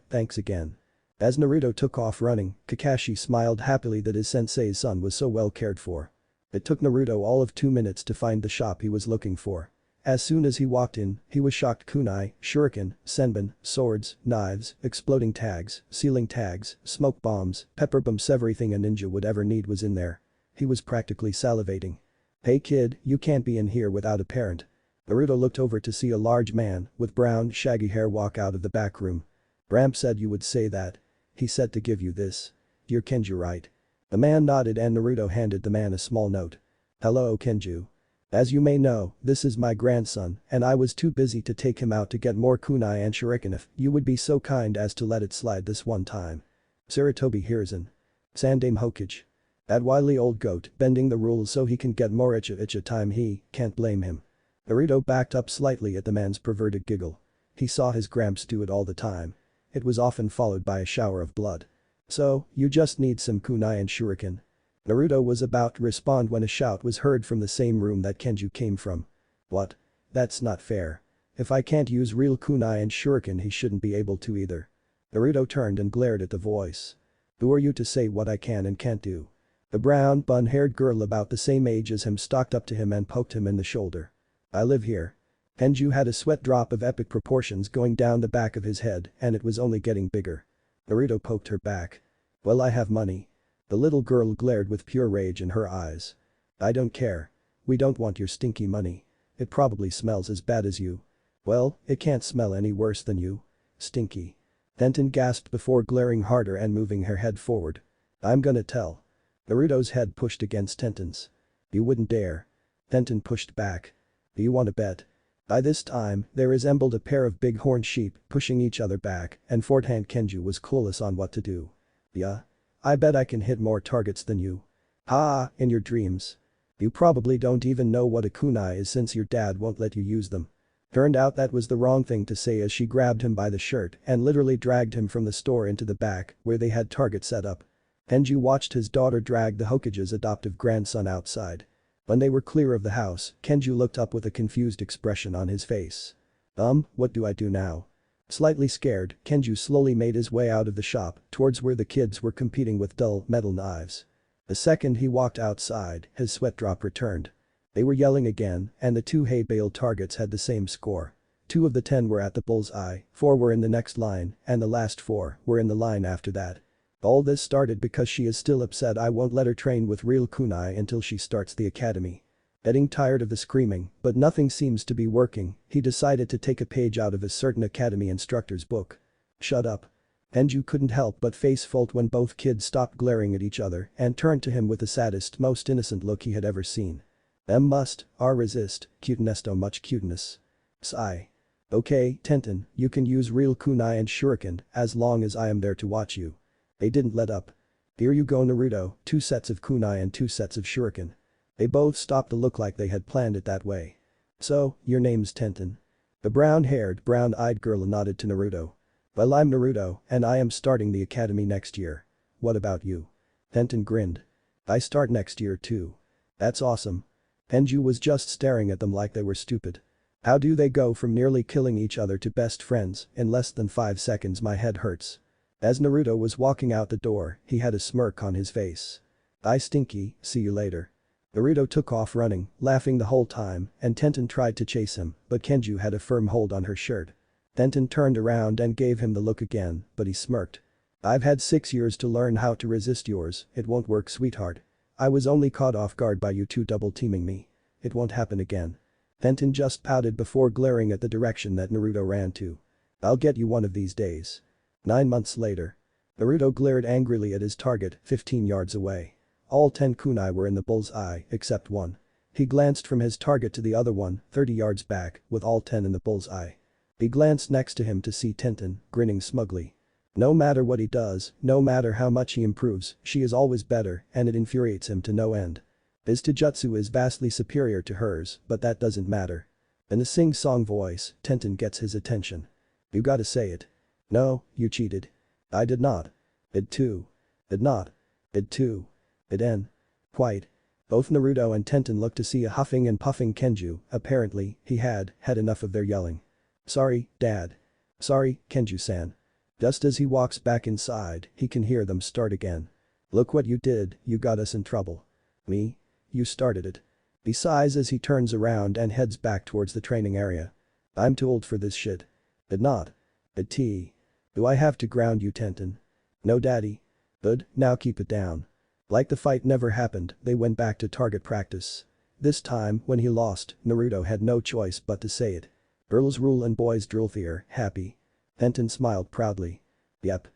S1: Thanks again. As Naruto took off running, Kakashi smiled happily that his sensei's son was so well cared for. It took Naruto all of 2 minutes to find the shop he was looking for. As soon as he walked in, he was shocked. Kunai, shuriken, senbon, swords, knives, exploding tags, sealing tags, smoke bombs, pepper bombs, everything a ninja would ever need was in there. He was practically salivating. Hey kid, you can't be in here without a parent. Naruto looked over to see a large man with brown, shaggy hair walk out of the back room. Gramps said you would say that. He said to give you this. You're Kenju, right? The man nodded and Naruto handed the man a small note. Hello Kenju. As you may know, this is my grandson and I was too busy to take him out to get more kunai and shuriken if you would be so kind as to let it slide this one time. Sarutobi Hiruzen. Sandame Hokage. That wily old goat bending the rules so he can get more icha time he can't blame him. Naruto backed up slightly at the man's perverted giggle. He saw his gramps do it all the time. It was often followed by a shower of blood. So, you just need some kunai and shuriken. Naruto was about to respond when a shout was heard from the same room that Kenju came from. What? That's not fair. If I can't use real kunai and shuriken he shouldn't be able to either. Naruto turned and glared at the voice. Who are you to say what I can and can't do? The brown, bun-haired girl about the same age as him stalked up to him and poked him in the shoulder. I live here. Kenju had a sweat drop of epic proportions going down the back of his head and it was only getting bigger. Naruto poked her back. Well, I have money. The little girl glared with pure rage in her eyes. I don't care. We don't want your stinky money. It probably smells as bad as you. Well, it can't smell any worse than you. Stinky. Tenten gasped before glaring harder and moving her head forward. I'm gonna tell. Naruto's head pushed against Tenten's. You wouldn't dare. Tenten pushed back. Do you want to bet? By this time, they resembled a pair of big-horned sheep pushing each other back and Fourth-hand Kenju was clueless on what to do. Yeah? I bet I can hit more targets than you. Ha, in your dreams. You probably don't even know what a kunai is since your dad won't let you use them. Turned out that was the wrong thing to say as she grabbed him by the shirt and literally dragged him from the store into the back where they had target set up. Kenju watched his daughter drag the Hokage's adoptive grandson outside. When they were clear of the house, Kenju looked up with a confused expression on his face. What do I do now? Slightly scared, Kenju slowly made his way out of the shop towards where the kids were competing with dull metal knives. The second he walked outside, his sweat drop returned. They were yelling again and the two hay bale targets had the same score. 2 of the 10 were at the bullseye, 4 were in the next line and the last 4 were in the line after that. All this started because she is still upset I won't let her train with real kunai until she starts the academy. Getting tired of the screaming, but nothing seems to be working, he decided to take a page out of a certain academy instructor's book. Shut up. Kenju couldn't help but face fault when both kids stopped glaring at each other and turned to him with the saddest most innocent look he had ever seen. Resist, cutenesto much cuteness. Sigh. Okay, Tenten, you can use real kunai and shuriken as long as I am there to watch you. They didn't let up. Here you go Naruto, 2 sets of kunai and 2 sets of shuriken. They both stopped to look like they had planned it that way. So, your name's Tenten. The brown-haired, brown-eyed girl nodded to Naruto. Well, I'm Naruto and I am starting the academy next year. What about you? Tenten grinned. I start next year too. That's awesome. Kenju was just staring at them like they were stupid. How do they go from nearly killing each other to best friends in less than 5 seconds? My head hurts. As Naruto was walking out the door, he had a smirk on his face. Bye Stinky, see you later. Naruto took off running, laughing the whole time, and Tenten tried to chase him, but Kenju had a firm hold on her shirt. Tenten turned around and gave him the look again, but he smirked. I've had 6 years to learn how to resist yours, it won't work sweetheart. I was only caught off guard by you 2 double-teaming me. It won't happen again. Tenten just pouted before glaring at the direction that Naruto ran to. I'll get you one of these days. 9 months later. Naruto glared angrily at his target 15 yards away. All 10 kunai were in the bull's eye except one. He glanced from his target to the other one 30 yards back with all 10 in the bull's eye. He glanced next to him to see Tenten, grinning smugly. No matter what he does, no matter how much he improves, she is always better and it infuriates him to no end. His taijutsu is vastly superior to hers, but that doesn't matter. In a sing-song voice, Tenten gets his attention. You gotta say it. No, you cheated. I did not. It too. Did not. It too. It en. Quite. Both Naruto and Tenten looked to see a huffing and puffing Kenju, apparently, he had enough of their yelling. Sorry, Dad. Sorry, Kenju-san. Just as he walks back inside, he can hear them start again. Look what you did, you got us in trouble. Me? You started it. He sighs as he turns around and heads back towards the training area. I'm too old for this shit. Did not. It t. Do I have to ground you Tenten? No daddy. Good, now keep it down. Like the fight never happened, they went back to target practice. This time, when he lost, Naruto had no choice but to say it. Girls rule and boys drill fear, happy. Tenten smiled proudly. Yep.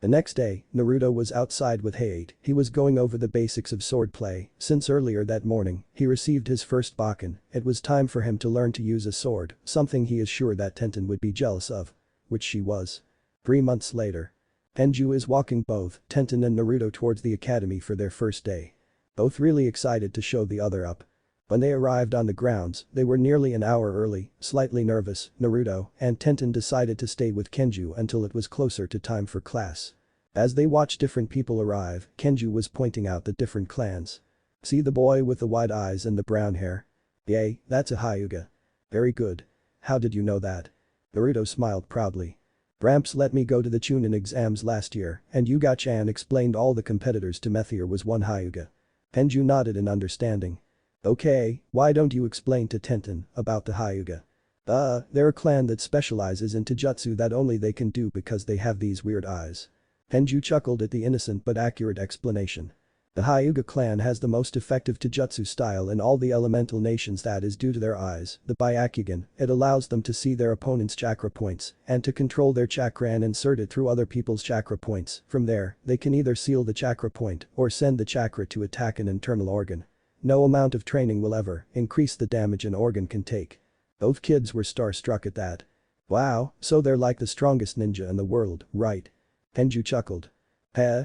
S1: The next day, Naruto was outside with Hayate. He was going over the basics of swordplay, since earlier that morning, he received his first Bakken. It was time for him to learn to use a sword, something he is sure that Tenten would be jealous of. Which she was. 3 months later. Kenju is walking both Tenten and Naruto towards the academy for their first day. Both really excited to show the other up. When they arrived on the grounds, they were nearly an hour early, slightly nervous. Naruto and Tenten decided to stay with Kenju until it was closer to time for class. As they watched different people arrive, Kenju was pointing out the different clans. See the boy with the wide eyes and the brown hair? Yay, that's a Hyuga. Very good. How did you know that? Naruto smiled proudly. Gramps let me go to the Chunin exams last year, and Yuga-chan explained all the competitors to Methier was one Hyuga. Kenju nodded in understanding. Okay, why don't you explain to Tenten about the Hyuga? They're a clan that specializes in taijutsu that only they can do because they have these weird eyes. Kenju chuckled at the innocent but accurate explanation. The Hyuga clan has the most effective taijutsu style in all the elemental nations that is due to their eyes, the Byakugan. It allows them to see their opponent's chakra points and to control their chakra and insert it through other people's chakra points. From there, they can either seal the chakra point or send the chakra to attack an internal organ. No amount of training will ever increase the damage an organ can take. Both kids were starstruck at that. Wow, so they're like the strongest ninja in the world, right? Kenju chuckled.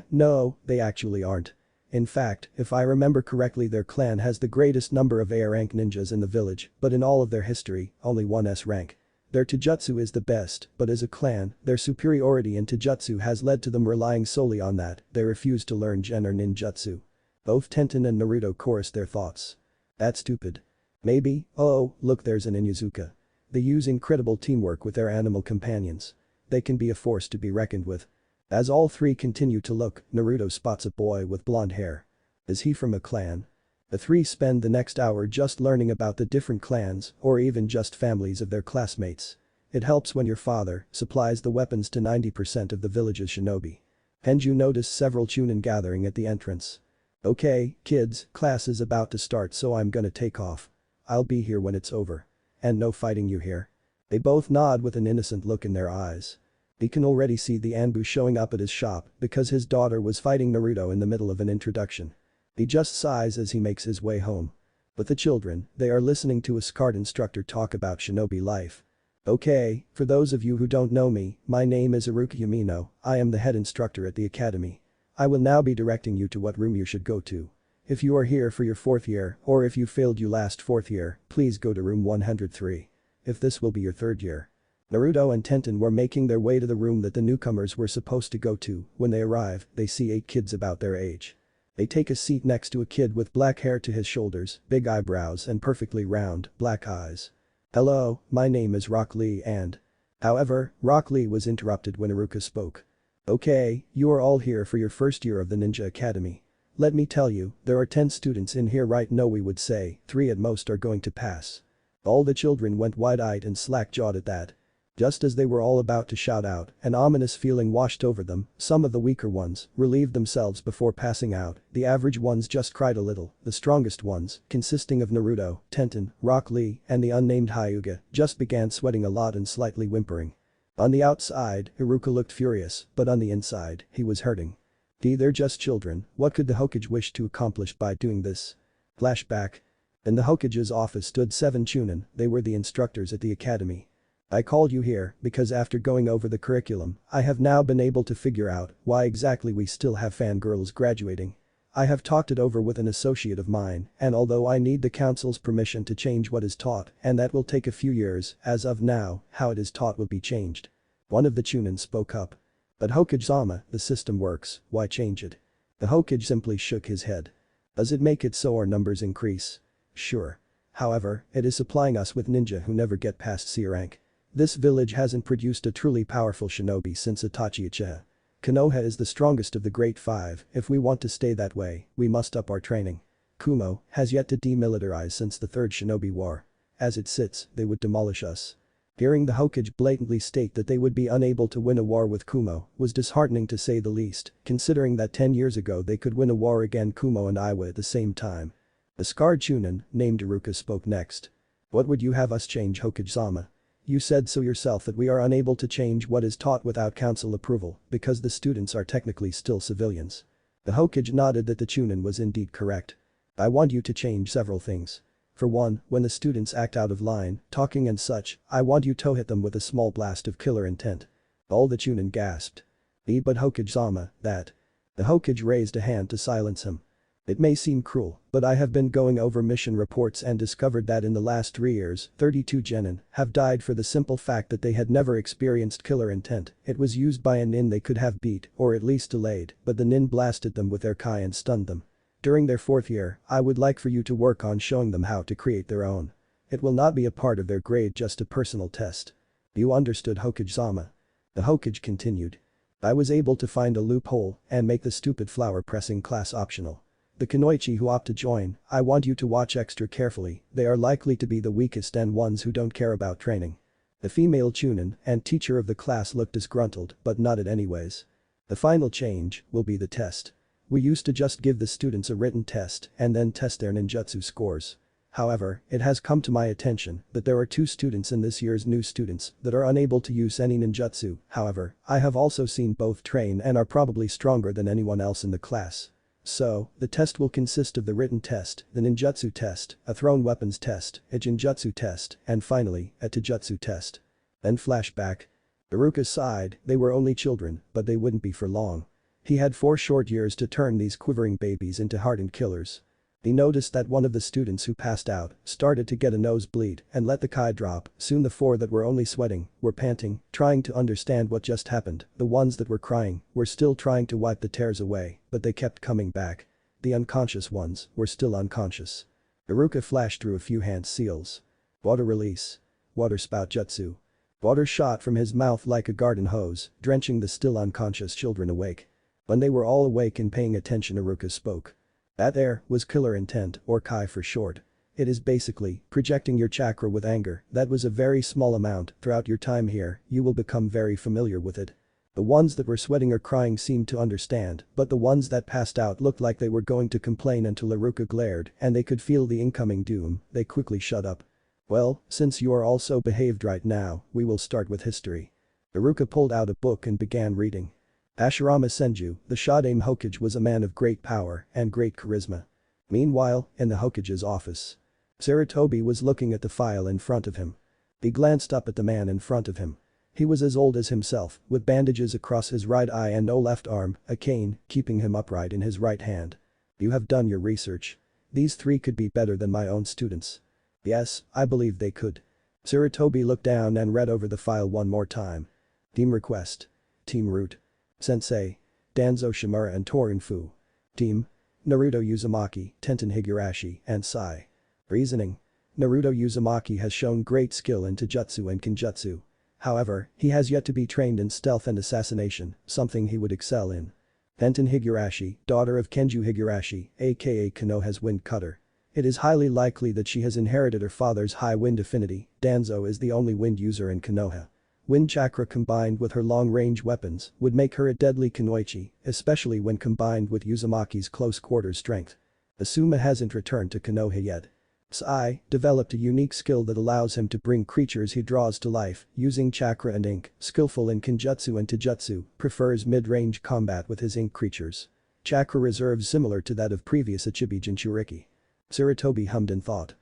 S1: No, they actually aren't. In fact, if I remember correctly, their clan has the greatest number of A-rank ninjas in the village, but in all of their history, only one S-rank. Their taijutsu is the best, but as a clan, their superiority in taijutsu has led to them relying solely on that. They refuse to learn Gen or ninjutsu. Both Tenten and Naruto chorused their thoughts. That's stupid. Maybe, oh, look, there's an Inuzuka. They use incredible teamwork with their animal companions. They can be a force to be reckoned with. As all three continue to look, Naruto spots a boy with blonde hair. Is he from a clan? The three spend the next hour just learning about the different clans or even just families of their classmates. It helps when your father supplies the weapons to 90% of the village's shinobi. Kenju noticed several Chunin gathering at the entrance. Okay, kids, class is about to start, so I'm gonna take off. I'll be here when it's over. And no fighting, you hear? They both nod with an innocent look in their eyes. He can already see the Anbu showing up at his shop because his daughter was fighting Naruto in the middle of an introduction. He just sighs as he makes his way home. But the children, they are listening to a SCART instructor talk about shinobi life. Okay, for those of you who don't know me, my name is Iruka Yamino. I am the head instructor at the academy. I will now be directing you to what room you should go to. If you are here for your 4th year or if you failed your last 4th year, please go to room 103. If this will be your 3rd year. Naruto and Tenten were making their way to the room that the newcomers were supposed to go to. When they arrive, they see 8 kids about their age. They take a seat next to a kid with black hair to his shoulders, big eyebrows and perfectly round, black eyes. Hello, my name is Rock Lee and… However, Rock Lee was interrupted when Iruka spoke. Okay, you are all here for your 1st year of the Ninja Academy. Let me tell you, there are 10 students in here right now. We would say 3 at most are going to pass. All the children went wide-eyed and slack-jawed at that. Just as they were all about to shout out, an ominous feeling washed over them. Some of the weaker ones relieved themselves before passing out. The average ones just cried a little. The strongest ones, consisting of Naruto, Tenten, Rock Lee, and the unnamed Hyuga, just began sweating a lot and slightly whimpering. On the outside, Iruka looked furious, but on the inside, he was hurting. They're just children. What could the Hokage wish to accomplish by doing this? Flashback. In the Hokage's office stood 7 Chunin. They were the instructors at the academy. I called you here because after going over the curriculum, I have now been able to figure out why exactly we still have fangirls graduating. I have talked it over with an associate of mine, and although I need the council's permission to change what is taught, and that will take a few years, as of now, how it is taught will be changed. One of the Chunin spoke up. But Hokage-sama, the system works, why change it? The Hokage simply shook his head. Does it make it so our numbers increase? Sure. However, it is supplying us with ninja who never get past C rank. This village hasn't produced a truly powerful shinobi since Itachi Uchiha. Konoha is the strongest of the Great Five. If we want to stay that way, we must up our training. Kumo has yet to demilitarize since the 3rd Shinobi War. As it sits, they would demolish us. Hearing the Hokage blatantly state that they would be unable to win a war with Kumo was disheartening to say the least, considering that 10 years ago they could win a war against Kumo and Iwa at the same time. The scarred Chunin, named Iruka, spoke next. What would you have us change, Hokage-sama? You said so yourself that we are unable to change what is taught without council approval because the students are technically still civilians. The Hokage nodded that the Chunin was indeed correct. I want you to change several things. For one, when the students act out of line, talking and such, I want you to hit them with a small blast of killer intent. All the Chunin gasped. But Hokage-sama, that. The Hokage raised a hand to silence him. It may seem cruel, but I have been going over mission reports and discovered that in the last 3 years, 32 genin have died for the simple fact that they had never experienced killer intent. It was used by a nin they could have beat, or at least delayed, but the nin blasted them with their kai and stunned them. During their 4th year, I would like for you to work on showing them how to create their own. It will not be a part of their grade, just a personal test. You understood, Hokage-sama? The Hokage continued. I was able to find a loophole and make the stupid flower pressing class optional. The kunoichi who opt to join, I want you to watch extra carefully, they are likely to be the weakest and ones who don't care about training. The female Chunin and teacher of the class looked disgruntled but nodded anyways. The final change will be the test. We used to just give the students a written test and then test their ninjutsu scores. However, it has come to my attention that there are 2 students in this year's new students that are unable to use any ninjutsu. However, I have also seen both train and are probably stronger than anyone else in the class. So, the test will consist of the written test, the ninjutsu test, a thrown weapons test, a genjutsu test, and finally, a taijutsu test. Then flashback. Iruka sighed, they were only children, but they wouldn't be for long. He had 4 short years to turn these quivering babies into hardened killers. He noticed that one of the students who passed out started to get a nosebleed and let the kai drop. Soon the 4 that were only sweating were panting, trying to understand what just happened. The ones that were crying were still trying to wipe the tears away, but they kept coming back. The unconscious ones were still unconscious. Iruka flashed through a few hand seals. Water release. Water spout jutsu. Water shot from his mouth like a garden hose, drenching the still unconscious children awake. When they were all awake and paying attention, Iruka spoke. That there was killer intent, or kai for short. It is basically projecting your chakra with anger. That was a very small amount. Throughout your time here, you will become very familiar with it. The ones that were sweating or crying seemed to understand, but the ones that passed out looked like they were going to complain until Iruka glared and they could feel the incoming doom. They quickly shut up. Well, since you are all so behaved right now, we will start with history. Iruka pulled out a book and began reading. Hashirama Senju, the Shodaime Hokage, was a man of great power and great charisma. Meanwhile, in the Hokage's office, Sarutobi was looking at the file in front of him. He glanced up at the man in front of him. He was as old as himself, with bandages across his right eye and no left arm, a cane keeping him upright in his right hand. You have done your research. These 3 could be better than my own students. Yes, I believe they could. Sarutobi looked down and read over the file one more time. Team request. Team route. Sensei. Danzo Shimura and Torin Fu. Team. Naruto Uzumaki, Tenten Higurashi, and Sai. Reasoning. Naruto Uzumaki has shown great skill in taijutsu and kenjutsu. However, he has yet to be trained in stealth and assassination, something he would excel in. Tenten Higurashi, daughter of Kenju Higurashi, aka Konoha's wind cutter. It is highly likely that she has inherited her father's high wind affinity. Danzo is the only wind user in Konoha. Wind chakra combined with her long-range weapons would make her a deadly kunoichi, especially when combined with Uzumaki's close-quarters strength. Asuma hasn't returned to Konoha yet. Sai developed a unique skill that allows him to bring creatures he draws to life using chakra and ink, skillful in kenjutsu and taijutsu, prefers mid-range combat with his ink creatures. Chakra reserves similar to that of previous Ichibi Jinchuriki. Sarutobi hummed in thought.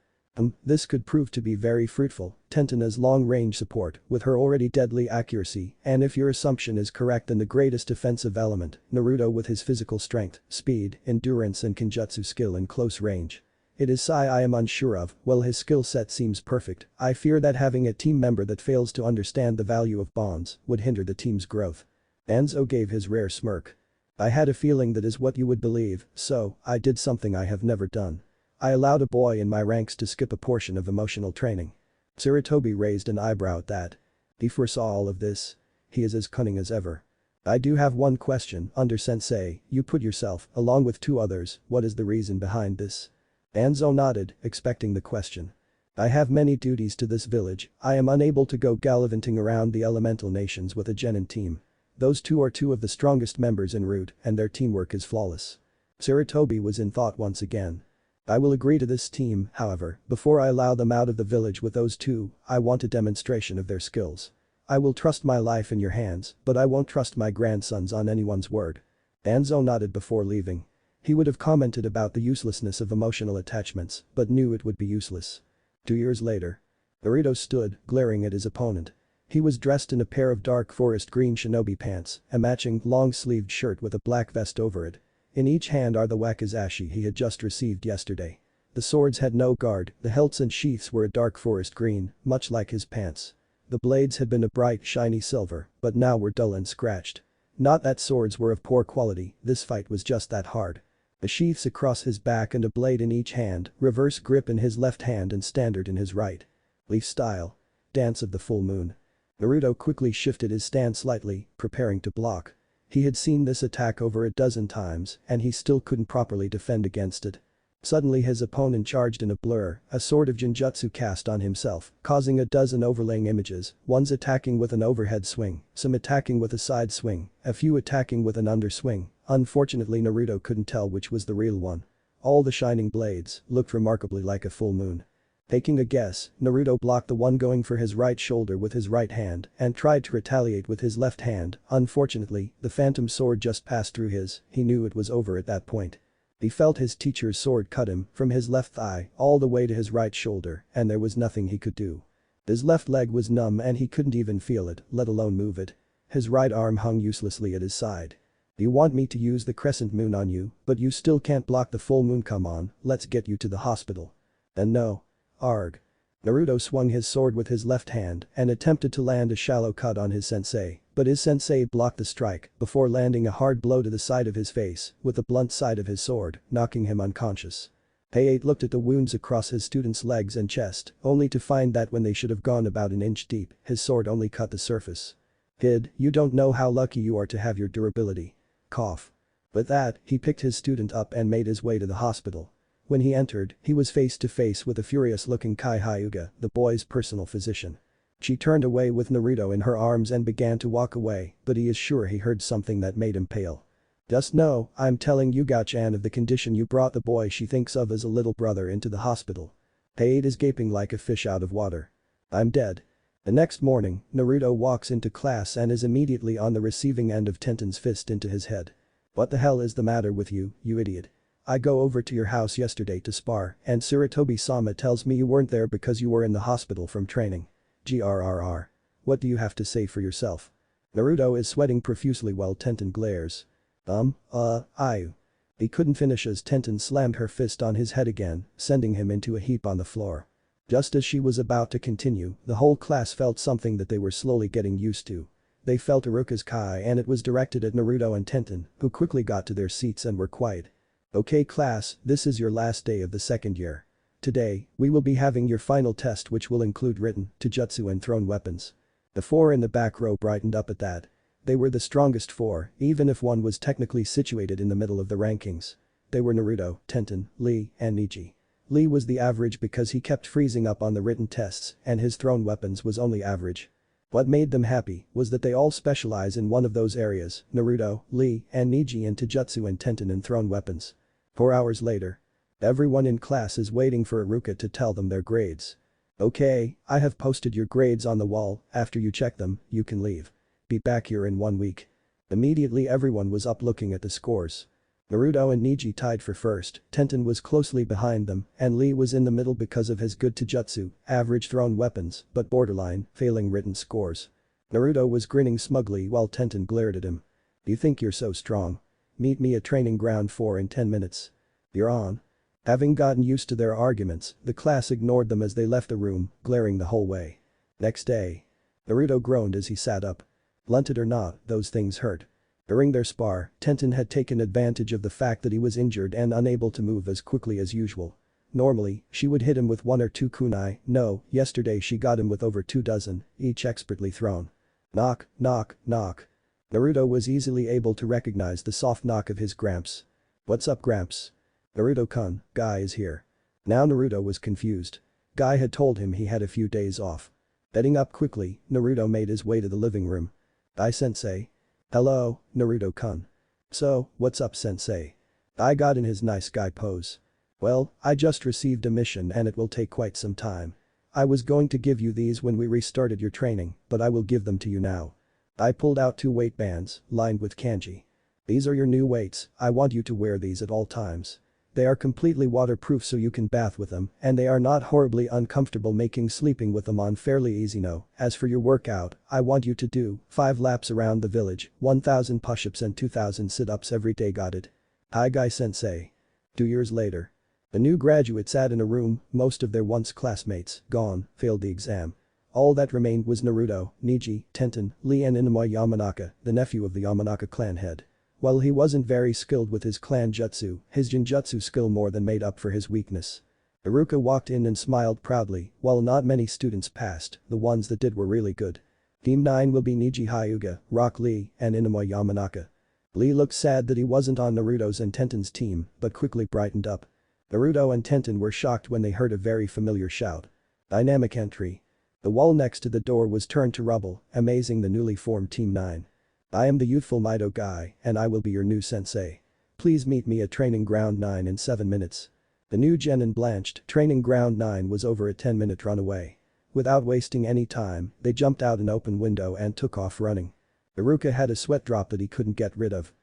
S1: This could prove to be very fruitful. Tentena's long-range support with her already deadly accuracy, and if your assumption is correct, then the greatest defensive element, Naruto with his physical strength, speed, endurance and kenjutsu skill in close range. It is Sai I am unsure of. Well, his skill set seems perfect. I fear that having a team member that fails to understand the value of bonds would hinder the team's growth. Danzo gave his rare smirk. I had a feeling that is what you would believe, so I did something I have never done. I allowed a boy in my ranks to skip a portion of emotional training. Sarutobi raised an eyebrow at that. He foresaw all of this. He is as cunning as ever. I do have one question, Under-sensei, you put yourself, along with 2 others, what is the reason behind this? Danzo nodded, expecting the question. I have many duties to this village, I am unable to go gallivanting around the elemental nations with a genin team. Those 2 are 2 of the strongest members en route and their teamwork is flawless. Sarutobi was in thought once again. I will agree to this team, however, before I allow them out of the village with those two, I want a demonstration of their skills. I will trust my life in your hands, but I won't trust my grandsons on anyone's word. Danzo nodded before leaving. He would have commented about the uselessness of emotional attachments, but knew it would be useless. 2 years later. Naruto stood, glaring at his opponent. He was dressed in a pair of dark forest green shinobi pants, a matching, long-sleeved shirt with a black vest over it. In each hand are the wakizashi he had just received yesterday. The swords had no guard, the hilts and sheaths were a dark forest green, much like his pants. The blades had been a bright shiny silver, but now were dull and scratched. Not that swords were of poor quality, this fight was just that hard. The sheaths across his back and a blade in each hand, reverse grip in his left hand and standard in his right. Leaf style. Dance of the full moon. Naruto quickly shifted his stance slightly, preparing to block. He had seen this attack over a dozen times and he still couldn't properly defend against it. Suddenly his opponent charged in a blur, a sort of genjutsu cast on himself, causing a dozen overlaying images, one's attacking with an overhead swing, some attacking with a side swing, a few attacking with an underswing. Unfortunately Naruto couldn't tell which was the real one. All the shining blades looked remarkably like a full moon. Taking a guess, Naruto blocked the one going for his right shoulder with his right hand and tried to retaliate with his left hand. Unfortunately, the phantom sword just passed through his, he knew it was over at that point. He felt his teacher's sword cut him from his left thigh all the way to his right shoulder and there was nothing he could do. His left leg was numb and he couldn't even feel it, let alone move it. His right arm hung uselessly at his side. You want me to use the crescent moon on you, but you still can't block the full moon, come on, let's get you to the hospital. And no. Arg. Naruto swung his sword with his left hand and attempted to land a shallow cut on his sensei, but his sensei blocked the strike before landing a hard blow to the side of his face with the blunt side of his sword, knocking him unconscious. Pei-8 looked at the wounds across his student's legs and chest, only to find that when they should have gone about an inch deep, his sword only cut the surface. Kid, you don't know how lucky you are to have your durability. Cough. With that, he picked his student up and made his way to the hospital. When he entered, he was face to face with a furious-looking Kai Hyuga, the boy's personal physician. She turned away with Naruto in her arms and began to walk away, but he is sure he heard something that made him pale. Just know, I'm telling Yuga-chan of the condition you brought the boy she thinks of as a little brother into the hospital. Pei-8 is gaping like a fish out of water. I'm dead. The next morning, Naruto walks into class and is immediately on the receiving end of Tenten's fist into his head. What the hell is the matter with you, you idiot? I go over to your house yesterday to spar and Tsurutobi-sama tells me you weren't there because you were in the hospital from training. Grrr. What do you have to say for yourself? Naruto is sweating profusely while Tenten glares. Ayu. He couldn't finish as Tenten slammed her fist on his head again, sending him into a heap on the floor. Just as she was about to continue, the whole class felt something that they were slowly getting used to. They felt Iruka's Kai and it was directed at Naruto and Tenten, who quickly got to their seats and were quiet. Okay class, this is your last day of the second year. Today, we will be having your final test which will include written, taijutsu and thrown weapons. The four in the back row brightened up at that. They were the strongest four, even if one was technically situated in the middle of the rankings. They were Naruto, Tenten, Lee, and Neji. Lee was the average because he kept freezing up on the written tests and his thrown weapons was only average. What made them happy was that they all specialize in one of those areas, Naruto, Lee, and Neji in taijutsu and Tenten in thrown weapons. 4 hours later. Everyone in class is waiting for Iruka to tell them their grades. Okay, I have posted your grades on the wall, after you check them, you can leave. Be back here in 1 week. Immediately everyone was up looking at the scores. Naruto and Neji tied for first, Tenten was closely behind them, and Lee was in the middle because of his good taijutsu, average thrown weapons, but borderline, failing written scores. Naruto was grinning smugly while Tenten glared at him. You think you're so strong? Meet me at training ground 4 in 10 minutes. You're on. Having gotten used to their arguments, the class ignored them as they left the room, glaring the whole way. Next day. Naruto groaned as he sat up. Blunted or not, those things hurt. During their spar, Tenten had taken advantage of the fact that he was injured and unable to move as quickly as usual. Normally, she would hit him with 1 or 2 kunai, no, yesterday she got him with over 2 dozen, each expertly thrown. Knock, knock, knock. Naruto was easily able to recognize the soft knock of his Gramps. What's up Gramps? Naruto-kun, Guy is here. Now Naruto was confused. Guy had told him he had a few days off. Getting up quickly, Naruto made his way to the living room. Guy-sensei. Hello, Naruto-kun. So, what's up sensei? I got in his nice guy pose. Well, I just received a mission and it will take quite some time. I was going to give you these when we restarted your training, but I will give them to you now. I pulled out 2 weight bands, lined with kanji. These are your new weights, I want you to wear these at all times. They are completely waterproof so you can bath with them, and they are not horribly uncomfortable, making sleeping with them on fairly easy. No, as for your workout, I want you to do 5 laps around the village, 1000 push-ups and 2000 sit-ups every day, got it? Hi guy sensei. 2 years later. The new graduates sat in a room, most of their once classmates, gone, failed the exam. All that remained was Naruto, Neji, Tenten, Lee and Inamoi Yamanaka, the nephew of the Yamanaka clan head. While he wasn't very skilled with his clan jutsu, his genjutsu skill more than made up for his weakness. Iruka walked in and smiled proudly, while not many students passed, the ones that did were really good. Team 9 will be Neji Hyuga, Rock Lee, and Inamoi Yamanaka. Lee looked sad that he wasn't on Naruto's and Tenten's team, but quickly brightened up. Naruto and Tenten were shocked when they heard a very familiar shout. Dynamic entry. The wall next to the door was turned to rubble, amazing the newly formed Team 9. I am the youthful Mido guy, and I will be your new sensei. Please meet me at Training Ground 9 in 7 minutes. The new Jonin blanched, Training Ground 9 was over a 10-minute run away. Without wasting any time, they jumped out an open window and took off running. Iruka had a sweat drop that he couldn't get rid of.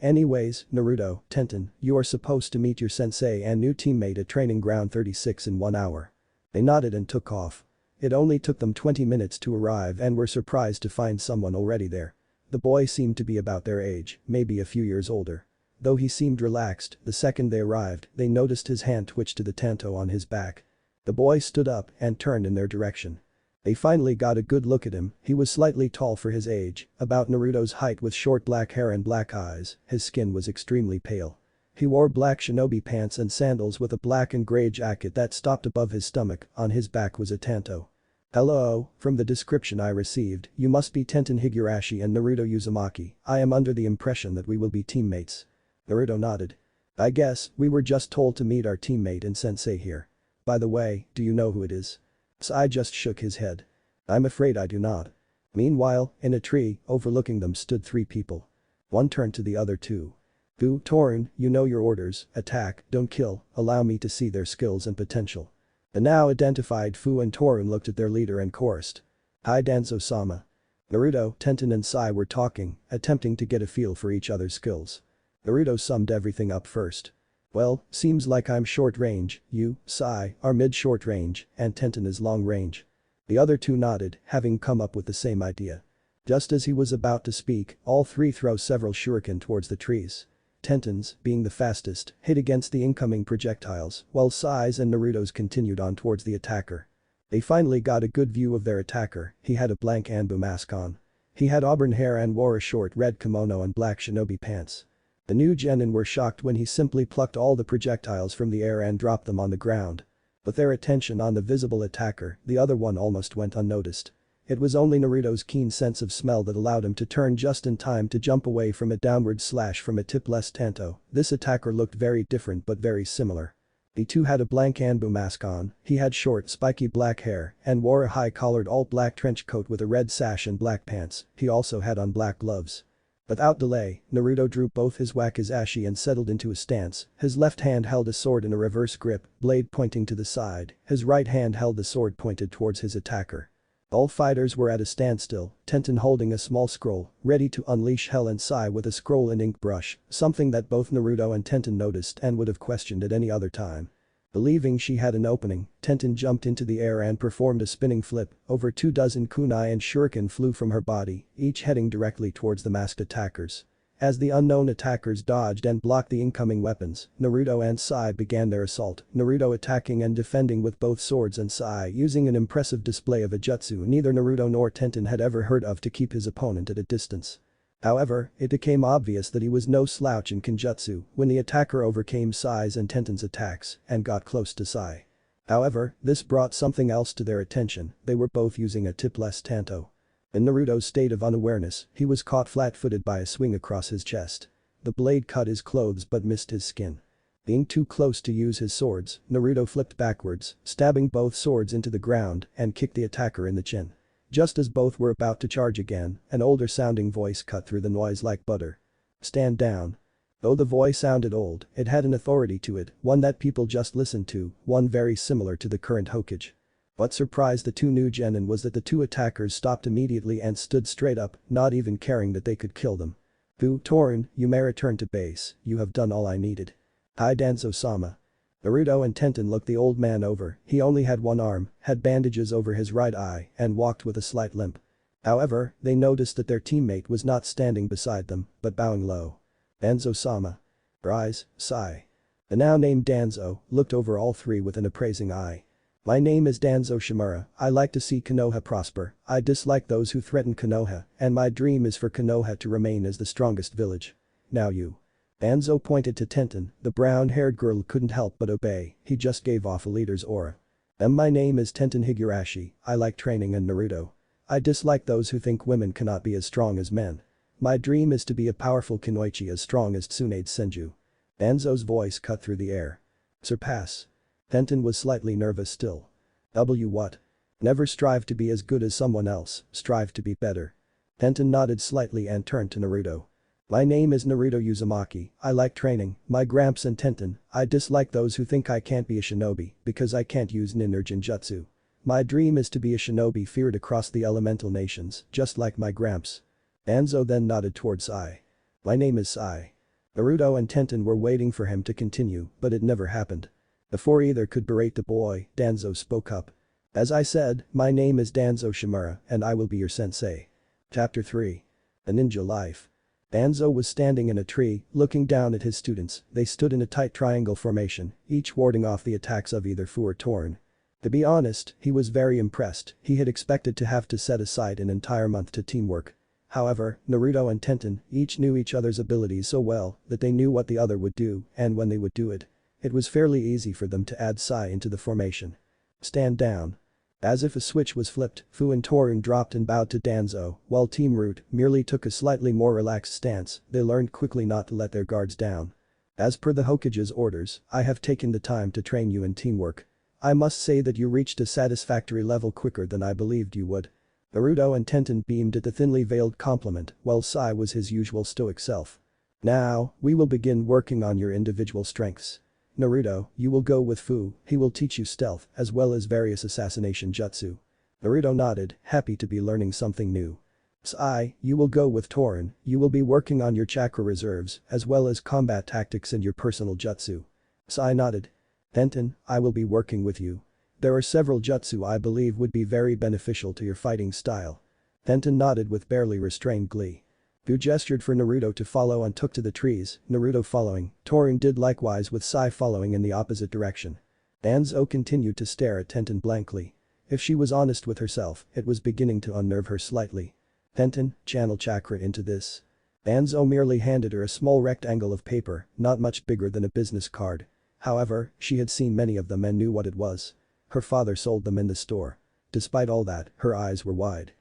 S1: Anyways, Naruto, Tenten, you are supposed to meet your sensei and new teammate at Training Ground 36 in 1 hour. They nodded and took off. It only took them 20 minutes to arrive and were surprised to find someone already there. The boy seemed to be about their age, maybe a few years older. Though he seemed relaxed, the second they arrived, they noticed his hand twitch to the tanto on his back. The boy stood up and turned in their direction. They finally got a good look at him. He was slightly tall for his age, about Naruto's height with short black hair and black eyes, his skin was extremely pale. He wore black shinobi pants and sandals with a black and gray jacket that stopped above his stomach, on his back was a tanto. Hello, from the description I received, you must be Tenten Higurashi and Naruto Uzumaki. I am under the impression that we will be teammates. Naruto nodded. I guess, we were just told to meet our teammate and sensei here. By the way, do you know who it is? Sai just shook his head. I'm afraid I do not. Meanwhile, in a tree, overlooking them stood 3 people. One turned to the other 2. Fu, Torun, you know your orders, attack, don't kill, allow me to see their skills and potential. The now identified Fu and Torun looked at their leader and chorused. Hi Danzo-sama. Naruto, Tenten and Sai were talking, attempting to get a feel for each other's skills. Naruto summed everything up first. Well, seems like I'm short range, you, Sai, are mid-short range, and Tenten is long range. The other 2 nodded, having come up with the same idea. Just as he was about to speak, all 3 throw several shuriken towards the trees. Tenten's, being the fastest, hit against the incoming projectiles, while Sai's and Naruto's continued on towards the attacker. They finally got a good view of their attacker, he had a blank Anbu mask on. He had auburn hair and wore a short red kimono and black shinobi pants. The new genin were shocked when he simply plucked all the projectiles from the air and dropped them on the ground. With their attention on the visible attacker, the other one almost went unnoticed. It was only Naruto's keen sense of smell that allowed him to turn just in time to jump away from a downward slash from a tipless tanto. This attacker looked very different but very similar. The 2 had a blank Anbu mask on, he had short spiky black hair and wore a high-collared all-black trench coat with a red sash and black pants, he also had on black gloves. Without delay, Naruto drew both his wakizashi and settled into a stance, his left hand held a sword in a reverse grip, blade pointing to the side, his right hand held the sword pointed towards his attacker. All fighters were at a standstill, Tenten holding a small scroll, ready to unleash hell, and Sai with a scroll and ink brush, something that both Naruto and Tenten noticed and would have questioned at any other time. Believing she had an opening, Tenten jumped into the air and performed a spinning flip, over 24 kunai and shuriken flew from her body, each heading directly towards the masked attackers. As the unknown attackers dodged and blocked the incoming weapons, Naruto and Sai began their assault, Naruto attacking and defending with both swords and Sai using an impressive display of a jutsu neither Naruto nor Tenten had ever heard of to keep his opponent at a distance. However, it became obvious that he was no slouch in Kenjutsu when the attacker overcame Sai's and Tenten's attacks and got close to Sai. However, this brought something else to their attention, they were both using a tipless tanto. In Naruto's state of unawareness, he was caught flat-footed by a swing across his chest. The blade cut his clothes but missed his skin. Being too close to use his swords, Naruto flipped backwards, stabbing both swords into the ground and kicked the attacker in the chin. Just as both were about to charge again, an older-sounding voice cut through the noise like butter. Stand down. Though the voice sounded old, it had an authority to it, one that people just listened to, one very similar to the current Hokage. What surprised the two new genin was that the two attackers stopped immediately and stood straight up, not even caring that they could kill them. "Fu, Torin, you may return to base, you have done all I needed." "Hi Danzo-sama." Naruto and Tenten looked the old man over, he only had one arm, had bandages over his right eye, and walked with a slight limp. However, they noticed that their teammate was not standing beside them, but bowing low. "Danzo-sama." Rise, Sai. The now named Danzo looked over all three with an appraising eye. "My name is Danzo Shimura, I like to see Konoha prosper, I dislike those who threaten Konoha, and my dream is for Konoha to remain as the strongest village. Now you." Danzo pointed to Tenten, the brown-haired girl couldn't help but obey, he just gave off a leader's aura. My name is Tenten Higurashi, I like training and Naruto. I dislike those who think women cannot be as strong as men. My dream is to be a powerful kunoichi as strong as Tsunade Senju." Danzo's voice cut through the air. "Surpass." Tenten was slightly nervous still. What? "Never strive to be as good as someone else, strive to be better." Tenten nodded slightly and turned to Naruto. "My name is Naruto Uzumaki, I like training, my Gramps and Tenten, I dislike those who think I can't be a shinobi because I can't use nin or genjutsu. My dream is to be a shinobi feared across the elemental nations, just like my Gramps." Danzo then nodded towards Sai. "My name is Sai." Naruto and Tenten were waiting for him to continue, but it never happened. Before either could berate the boy, Danzo spoke up. "As I said, my name is Danzo Shimura and I will be your sensei." Chapter 3. A Ninja Life. Danzo was standing in a tree, looking down at his students, they stood in a tight triangle formation, each warding off the attacks of either Fu or Torin. To be honest, he was very impressed, he had expected to have to set aside an entire month to teamwork. However, Naruto and Tenten each knew each other's abilities so well that they knew what the other would do and when they would do it. It was fairly easy for them to add Sai into the formation. "Stand down." As if a switch was flipped, Fu and Torin dropped and bowed to Danzo, while Team Root merely took a slightly more relaxed stance, they learned quickly not to let their guards down. "As per the Hokage's orders, I have taken the time to train you in teamwork. I must say that you reached a satisfactory level quicker than I believed you would." Naruto and Tenten beamed at the thinly veiled compliment, while Sai was his usual stoic self. "Now, we will begin working on your individual strengths. Naruto, you will go with Fu, he will teach you stealth as well as various assassination jutsu." Naruto nodded, happy to be learning something new. "Sai, you will go with Torin, you will be working on your chakra reserves as well as combat tactics and your personal jutsu." Sai nodded. "Tenten, I will be working with you. There are several jutsu I believe would be very beneficial to your fighting style." Tenten nodded with barely restrained glee. Fu gestured for Naruto to follow and took to the trees, Naruto following, Torin did likewise with Sai following in the opposite direction. Danzo continued to stare at Tenten blankly. If she was honest with herself, it was beginning to unnerve her slightly. "Tenten, channel chakra into this." Danzo merely handed her a small rectangle of paper, not much bigger than a business card. However, she had seen many of them and knew what it was. Her father sold them in the store. Despite all that, her eyes were wide.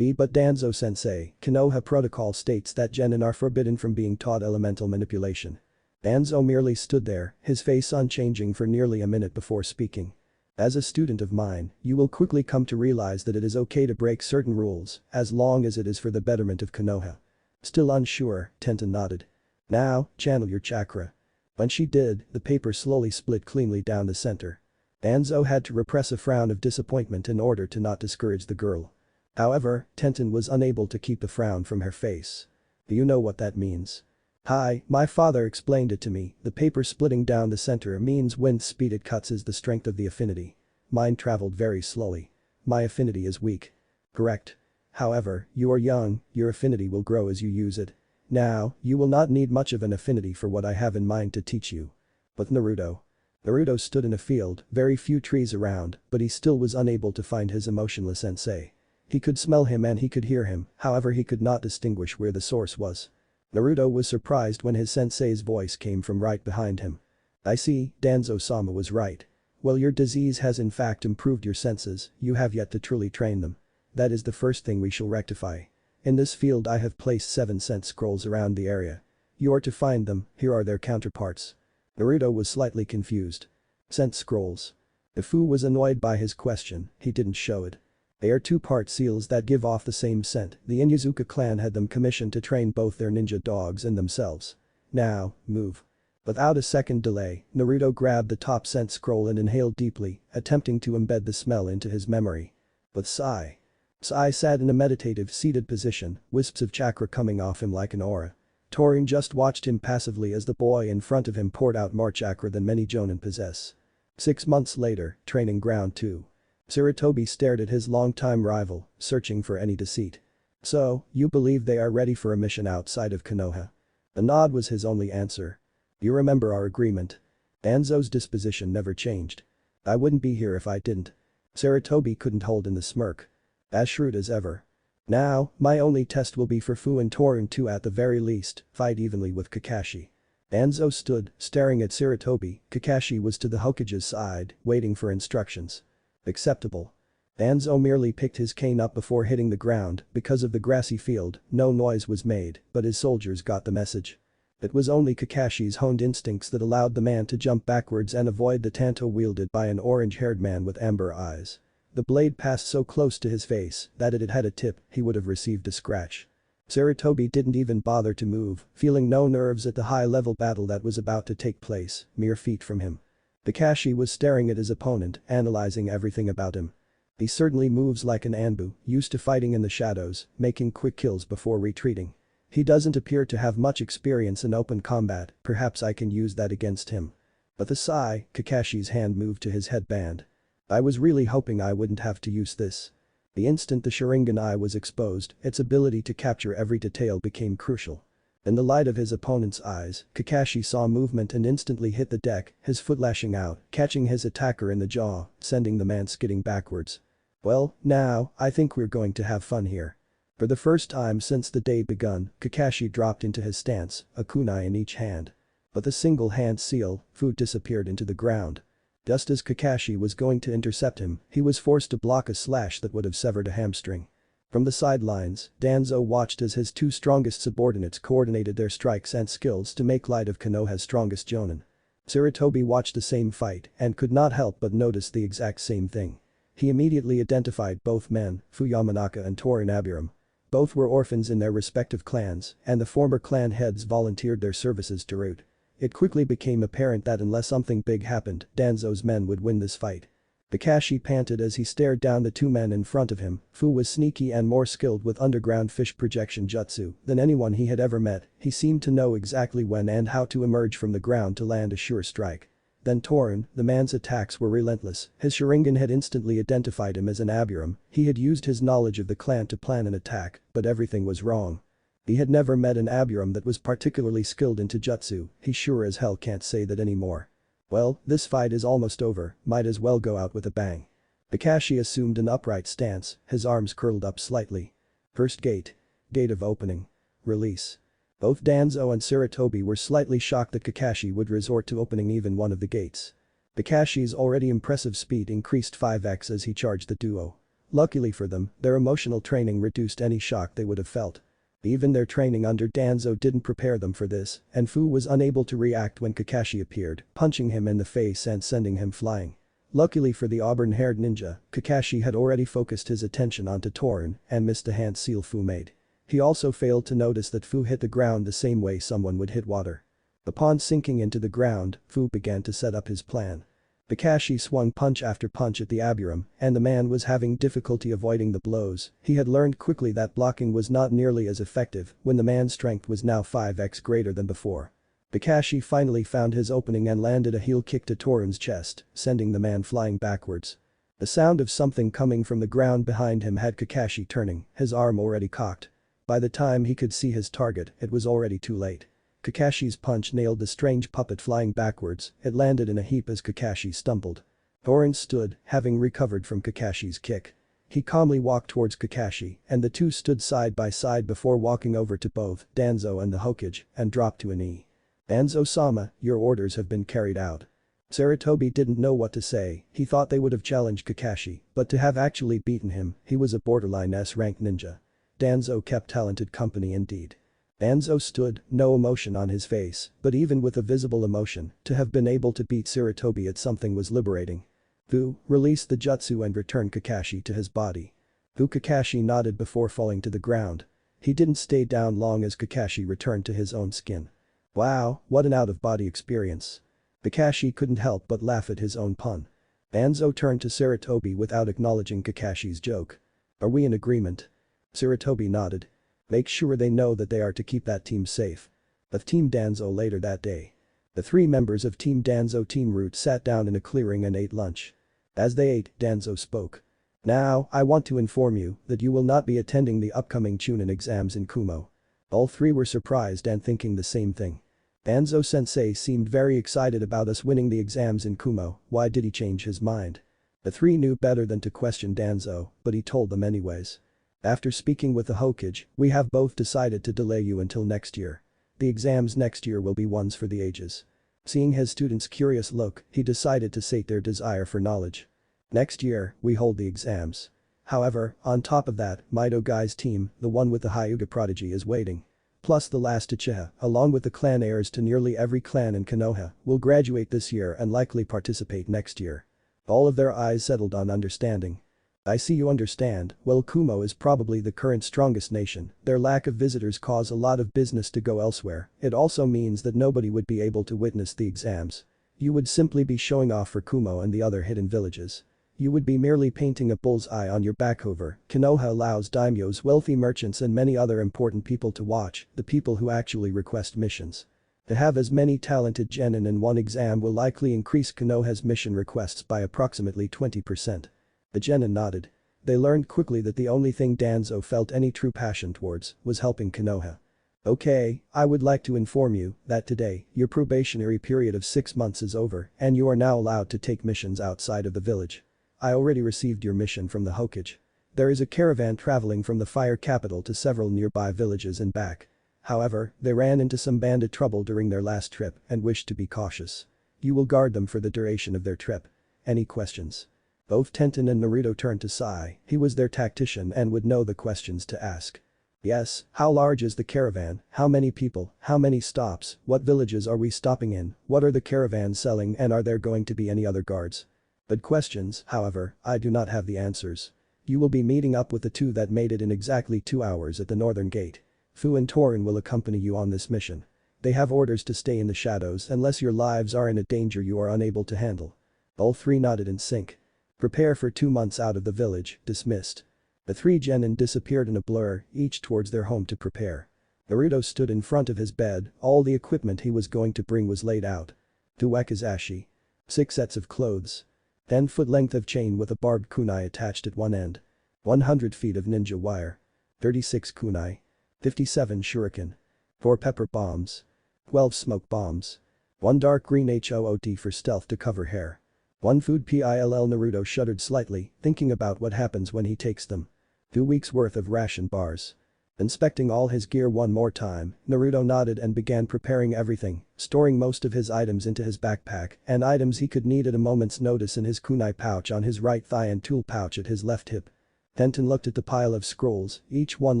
S1: But Danzo-sensei, Konoha protocol states that genin are forbidden from being taught elemental manipulation." Danzo merely stood there, his face unchanging for nearly a minute before speaking. "As a student of mine, you will quickly come to realize that it is okay to break certain rules, as long as it is for the betterment of Konoha." Still unsure, Tenten nodded. "Now, channel your chakra." When she did, the paper slowly split cleanly down the center. Danzo had to repress a frown of disappointment in order to not discourage the girl. However, Tenten was unable to keep the frown from her face. "Do you know what that means?" "Hi, my father explained it to me, the paper splitting down the center means wind speed it cuts is the strength of the affinity. Mine traveled very slowly. My affinity is weak." "Correct. However, you are young, your affinity will grow as you use it. Now, you will not need much of an affinity for what I have in mind to teach you." "But Naruto." Naruto stood in a field, very few trees around, but he still was unable to find his emotionless sensei. He could smell him and he could hear him, however he could not distinguish where the source was. Naruto was surprised when his sensei's voice came from right behind him. "I see, Danzo-sama was right. Well, your disease has in fact improved your senses, you have yet to truly train them. That is the first thing we shall rectify. In this field I have placed 7 sense scrolls around the area. You are to find them, here are their counterparts." Naruto was slightly confused. "Sense scrolls?" If Fu was annoyed by his question, he didn't show it. "They are 2-part seals that give off the same scent, the Inyazuka clan had them commissioned to train both their ninja dogs and themselves. Now, move. Without a second delay, Naruto grabbed the top scent scroll and inhaled deeply, attempting to embed the smell into his memory. But Sai sat in a meditative seated position, wisps of chakra coming off him like an aura. Torin just watched him passively as the boy in front of him poured out more chakra than many Jonin possess. 6 months later, training ground 2. Sarutobi stared at his longtime rival, searching for any deceit. "So, you believe they are ready for a mission outside of Konoha?" A nod was his only answer. "You remember our agreement?" Danzo's disposition never changed. "I wouldn't be here if I didn't." Sarutobi couldn't hold in the smirk. "As shrewd as ever. Now, my only test will be for Fu and Torin to at the very least, fight evenly with Kakashi." Danzo stood, staring at Sarutobi. Kakashi was to the Hokage's side, waiting for instructions. "Acceptable." Danzo merely picked his cane up before hitting the ground. Because of the grassy field, no noise was made, but his soldiers got the message. It was only Kakashi's honed instincts that allowed the man to jump backwards and avoid the tanto wielded by an orange-haired man with amber eyes. The blade passed so close to his face that if it had a tip, he would have received a scratch. Sarutobi didn't even bother to move, feeling no nerves at the high-level battle that was about to take place, mere feet from him. Kakashi was staring at his opponent, analyzing everything about him. He certainly moves like an Anbu, used to fighting in the shadows, making quick kills before retreating. He doesn't appear to have much experience in open combat, perhaps I can use that against him. But the sigh, Kakashi's hand moved to his headband. "I was really hoping I wouldn't have to use this." The instant the Sharingan eye was exposed, its ability to capture every detail became crucial. In the light of his opponent's eyes, Kakashi saw movement and instantly hit the deck, his foot lashing out, catching his attacker in the jaw, sending the man skidding backwards. "Well, now, I think we're going to have fun here." For the first time since the day begun, Kakashi dropped into his stance, a kunai in each hand. But the single-hand seal, Fu disappeared into the ground. Just as Kakashi was going to intercept him, he was forced to block a slash that would have severed a hamstring. From the sidelines, Danzo watched as his two strongest subordinates coordinated their strikes and skills to make light of Konoha's strongest Jonin. Sarutobi watched the same fight and could not help but notice the exact same thing. He immediately identified both men, Fu Yamanaka and Torin Abiram. Both were orphans in their respective clans, and the former clan heads volunteered their services to root. It quickly became apparent that unless something big happened, Danzo's men would win this fight. Kakashi panted as he stared down the two men in front of him. Fu was sneaky and more skilled with underground fish projection jutsu than anyone he had ever met. He seemed to know exactly when and how to emerge from the ground to land a sure strike. Then Torin, the man's attacks were relentless. His Sharingan had instantly identified him as an Abiram. He had used his knowledge of the clan to plan an attack, but everything was wrong. He had never met an Abiram that was particularly skilled into jutsu. He sure as hell can't say that anymore. Well, this fight is almost over, might as well go out with a bang. Kakashi assumed an upright stance, his arms curled up slightly. First gate. Gate of opening. Release. Both Danzo and Sarutobi were slightly shocked that Kakashi would resort to opening even one of the gates. Kakashi's already impressive speed increased 5x as he charged the duo. Luckily for them, their emotional training reduced any shock they would have felt. Even their training under Danzo didn't prepare them for this, and Fu was unable to react when Kakashi appeared, punching him in the face and sending him flying. Luckily for the auburn-haired ninja, Kakashi had already focused his attention onto Torin and missed the hand seal Fu made. He also failed to notice that Fu hit the ground the same way someone would hit water. Upon sinking into the ground, Fu began to set up his plan. Kakashi swung punch after punch at the Abiram, and the man was having difficulty avoiding the blows. He had learned quickly that blocking was not nearly as effective when the man's strength was now 5x greater than before. Kakashi finally found his opening and landed a heel kick to Torin's chest, sending the man flying backwards. The sound of something coming from the ground behind him had Kakashi turning, his arm already cocked. By the time he could see his target, it was already too late. Kakashi's punch nailed the strange puppet flying backwards. It landed in a heap as Kakashi stumbled. Torin stood, having recovered from Kakashi's kick. He calmly walked towards Kakashi, and the two stood side by side before walking over to both Danzo and the Hokage and dropped to a knee. "Danzo-sama, your orders have been carried out." Sarutobi didn't know what to say. He thought they would have challenged Kakashi, but to have actually beaten him, he was a borderline S-rank ninja. Danzo kept talented company indeed. Danzo stood, no emotion on his face, but even with a visible emotion, to have been able to beat Sarutobi at something was liberating. Fu, release the jutsu and return Kakashi to his body. Kakashi nodded before falling to the ground. He didn't stay down long as Kakashi returned to his own skin. Wow, what an out-of-body experience. Kakashi couldn't help but laugh at his own pun. Danzo turned to Sarutobi without acknowledging Kakashi's joke. Are we in agreement? Sarutobi nodded. Make sure they know that they are to keep that team safe. Of Team Danzo later that day. The three members of Team Danzo Team Root sat down in a clearing and ate lunch. As they ate, Danzo spoke. Now, I want to inform you that you will not be attending the upcoming Chunin exams in Kumo. All three were surprised and thinking the same thing. Danzo-sensei seemed very excited about us winning the exams in Kumo, why did he change his mind? The three knew better than to question Danzo, but he told them anyways. After speaking with the Hokage, we have both decided to delay you until next year. The exams next year will be ones for the ages. Seeing his students' curious look, he decided to sate their desire for knowledge. Next year, we hold the exams. However, on top of that, Mido Guy's team, the one with the Hyuga prodigy is waiting. Plus the last Uchiha, along with the clan heirs to nearly every clan in Konoha, will graduate this year and likely participate next year. All of their eyes settled on understanding. I see you understand, well Kumo is probably the current strongest nation, their lack of visitors cause a lot of business to go elsewhere, it also means that nobody would be able to witness the exams. You would simply be showing off for Kumo and the other hidden villages. You would be merely painting a bullseye on your back. However, Konoha allows daimyos, wealthy merchants and many other important people to watch, the people who actually request missions. To have as many talented genin in one exam will likely increase Konoha's mission requests by approximately 20%. The genin nodded. They learned quickly that the only thing Danzo felt any true passion towards was helping Konoha. Okay, I would like to inform you that today, your probationary period of 6 months is over and you are now allowed to take missions outside of the village. I already received your mission from the Hokage. There is a caravan traveling from the fire capital to several nearby villages and back. However, they ran into some bandit trouble during their last trip and wish to be cautious. You will guard them for the duration of their trip. Any questions? Both Tenten and Naruto turned to Sai, he was their tactician and would know the questions to ask. Yes, how large is the caravan, how many people, how many stops, what villages are we stopping in, what are the caravans selling and are there going to be any other guards? But questions, however, I do not have the answers. You will be meeting up with the two that made it in exactly 2 hours at the northern gate. Fu and Torin will accompany you on this mission. They have orders to stay in the shadows unless your lives are in a danger you are unable to handle. All three nodded in sync. Prepare for 2 months out of the village, dismissed. The three genin disappeared in a blur, each towards their home to prepare. Naruto stood in front of his bed, all the equipment he was going to bring was laid out. 2 wakizashi. 6 sets of clothes. 10-foot length of chain with a barbed kunai attached at one end. 100 feet of ninja wire. 36 kunai. 57 shuriken. 4 pepper bombs. 12 smoke bombs. 1 dark green HOOT for stealth to cover hair. 1 food PILL. Naruto shuddered slightly, thinking about what happens when he takes them. 2 weeks worth of ration bars. Inspecting all his gear one more time, Naruto nodded and began preparing everything, storing most of his items into his backpack and items he could need at a moment's notice in his kunai pouch on his right thigh and tool pouch at his left hip. Tenten looked at the pile of scrolls, each one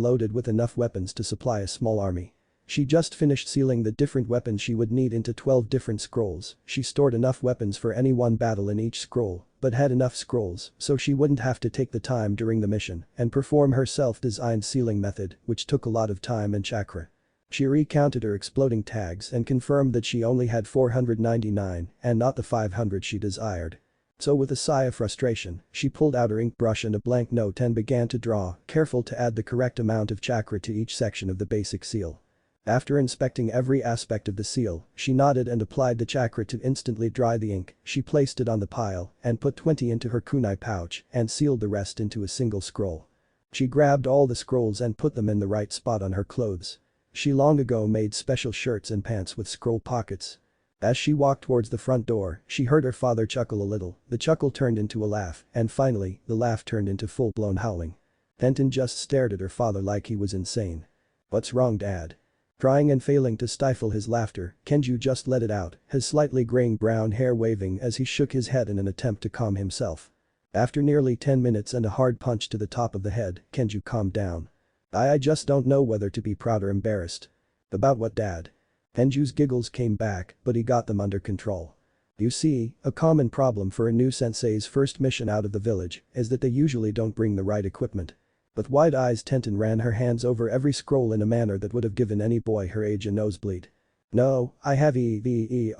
S1: loaded with enough weapons to supply a small army. She just finished sealing the different weapons she would need into 12 different scrolls, she stored enough weapons for any one battle in each scroll, but had enough scrolls so she wouldn't have to take the time during the mission and perform her self-designed sealing method, which took a lot of time and chakra. She recounted her exploding tags and confirmed that she only had 499 and not the 500 she desired. So with a sigh of frustration, she pulled out her ink brush and a blank note and began to draw, careful to add the correct amount of chakra to each section of the basic seal. After inspecting every aspect of the seal, she nodded and applied the chakra to instantly dry the ink, she placed it on the pile and put 20 into her kunai pouch and sealed the rest into a single scroll. She grabbed all the scrolls and put them in the right spot on her clothes. She long ago made special shirts and pants with scroll pockets. As she walked towards the front door, she heard her father chuckle a little, the chuckle turned into a laugh, and finally, the laugh turned into full-blown howling. Tenten just stared at her father like he was insane. What's wrong, Dad? Trying and failing to stifle his laughter, Kenju just let it out, his slightly graying brown hair waving as he shook his head in an attempt to calm himself. After nearly 10 minutes and a hard punch to the top of the head, Kenju calmed down. I just don't know whether to be proud or embarrassed. About what, Dad? Kenju's giggles came back, but he got them under control. You see, a common problem for a new sensei's first mission out of the village is that they usually don't bring the right equipment. With wide eyes, Tenten ran her hands over every scroll in a manner that would have given any boy her age a nosebleed. No, I have EVERYTHING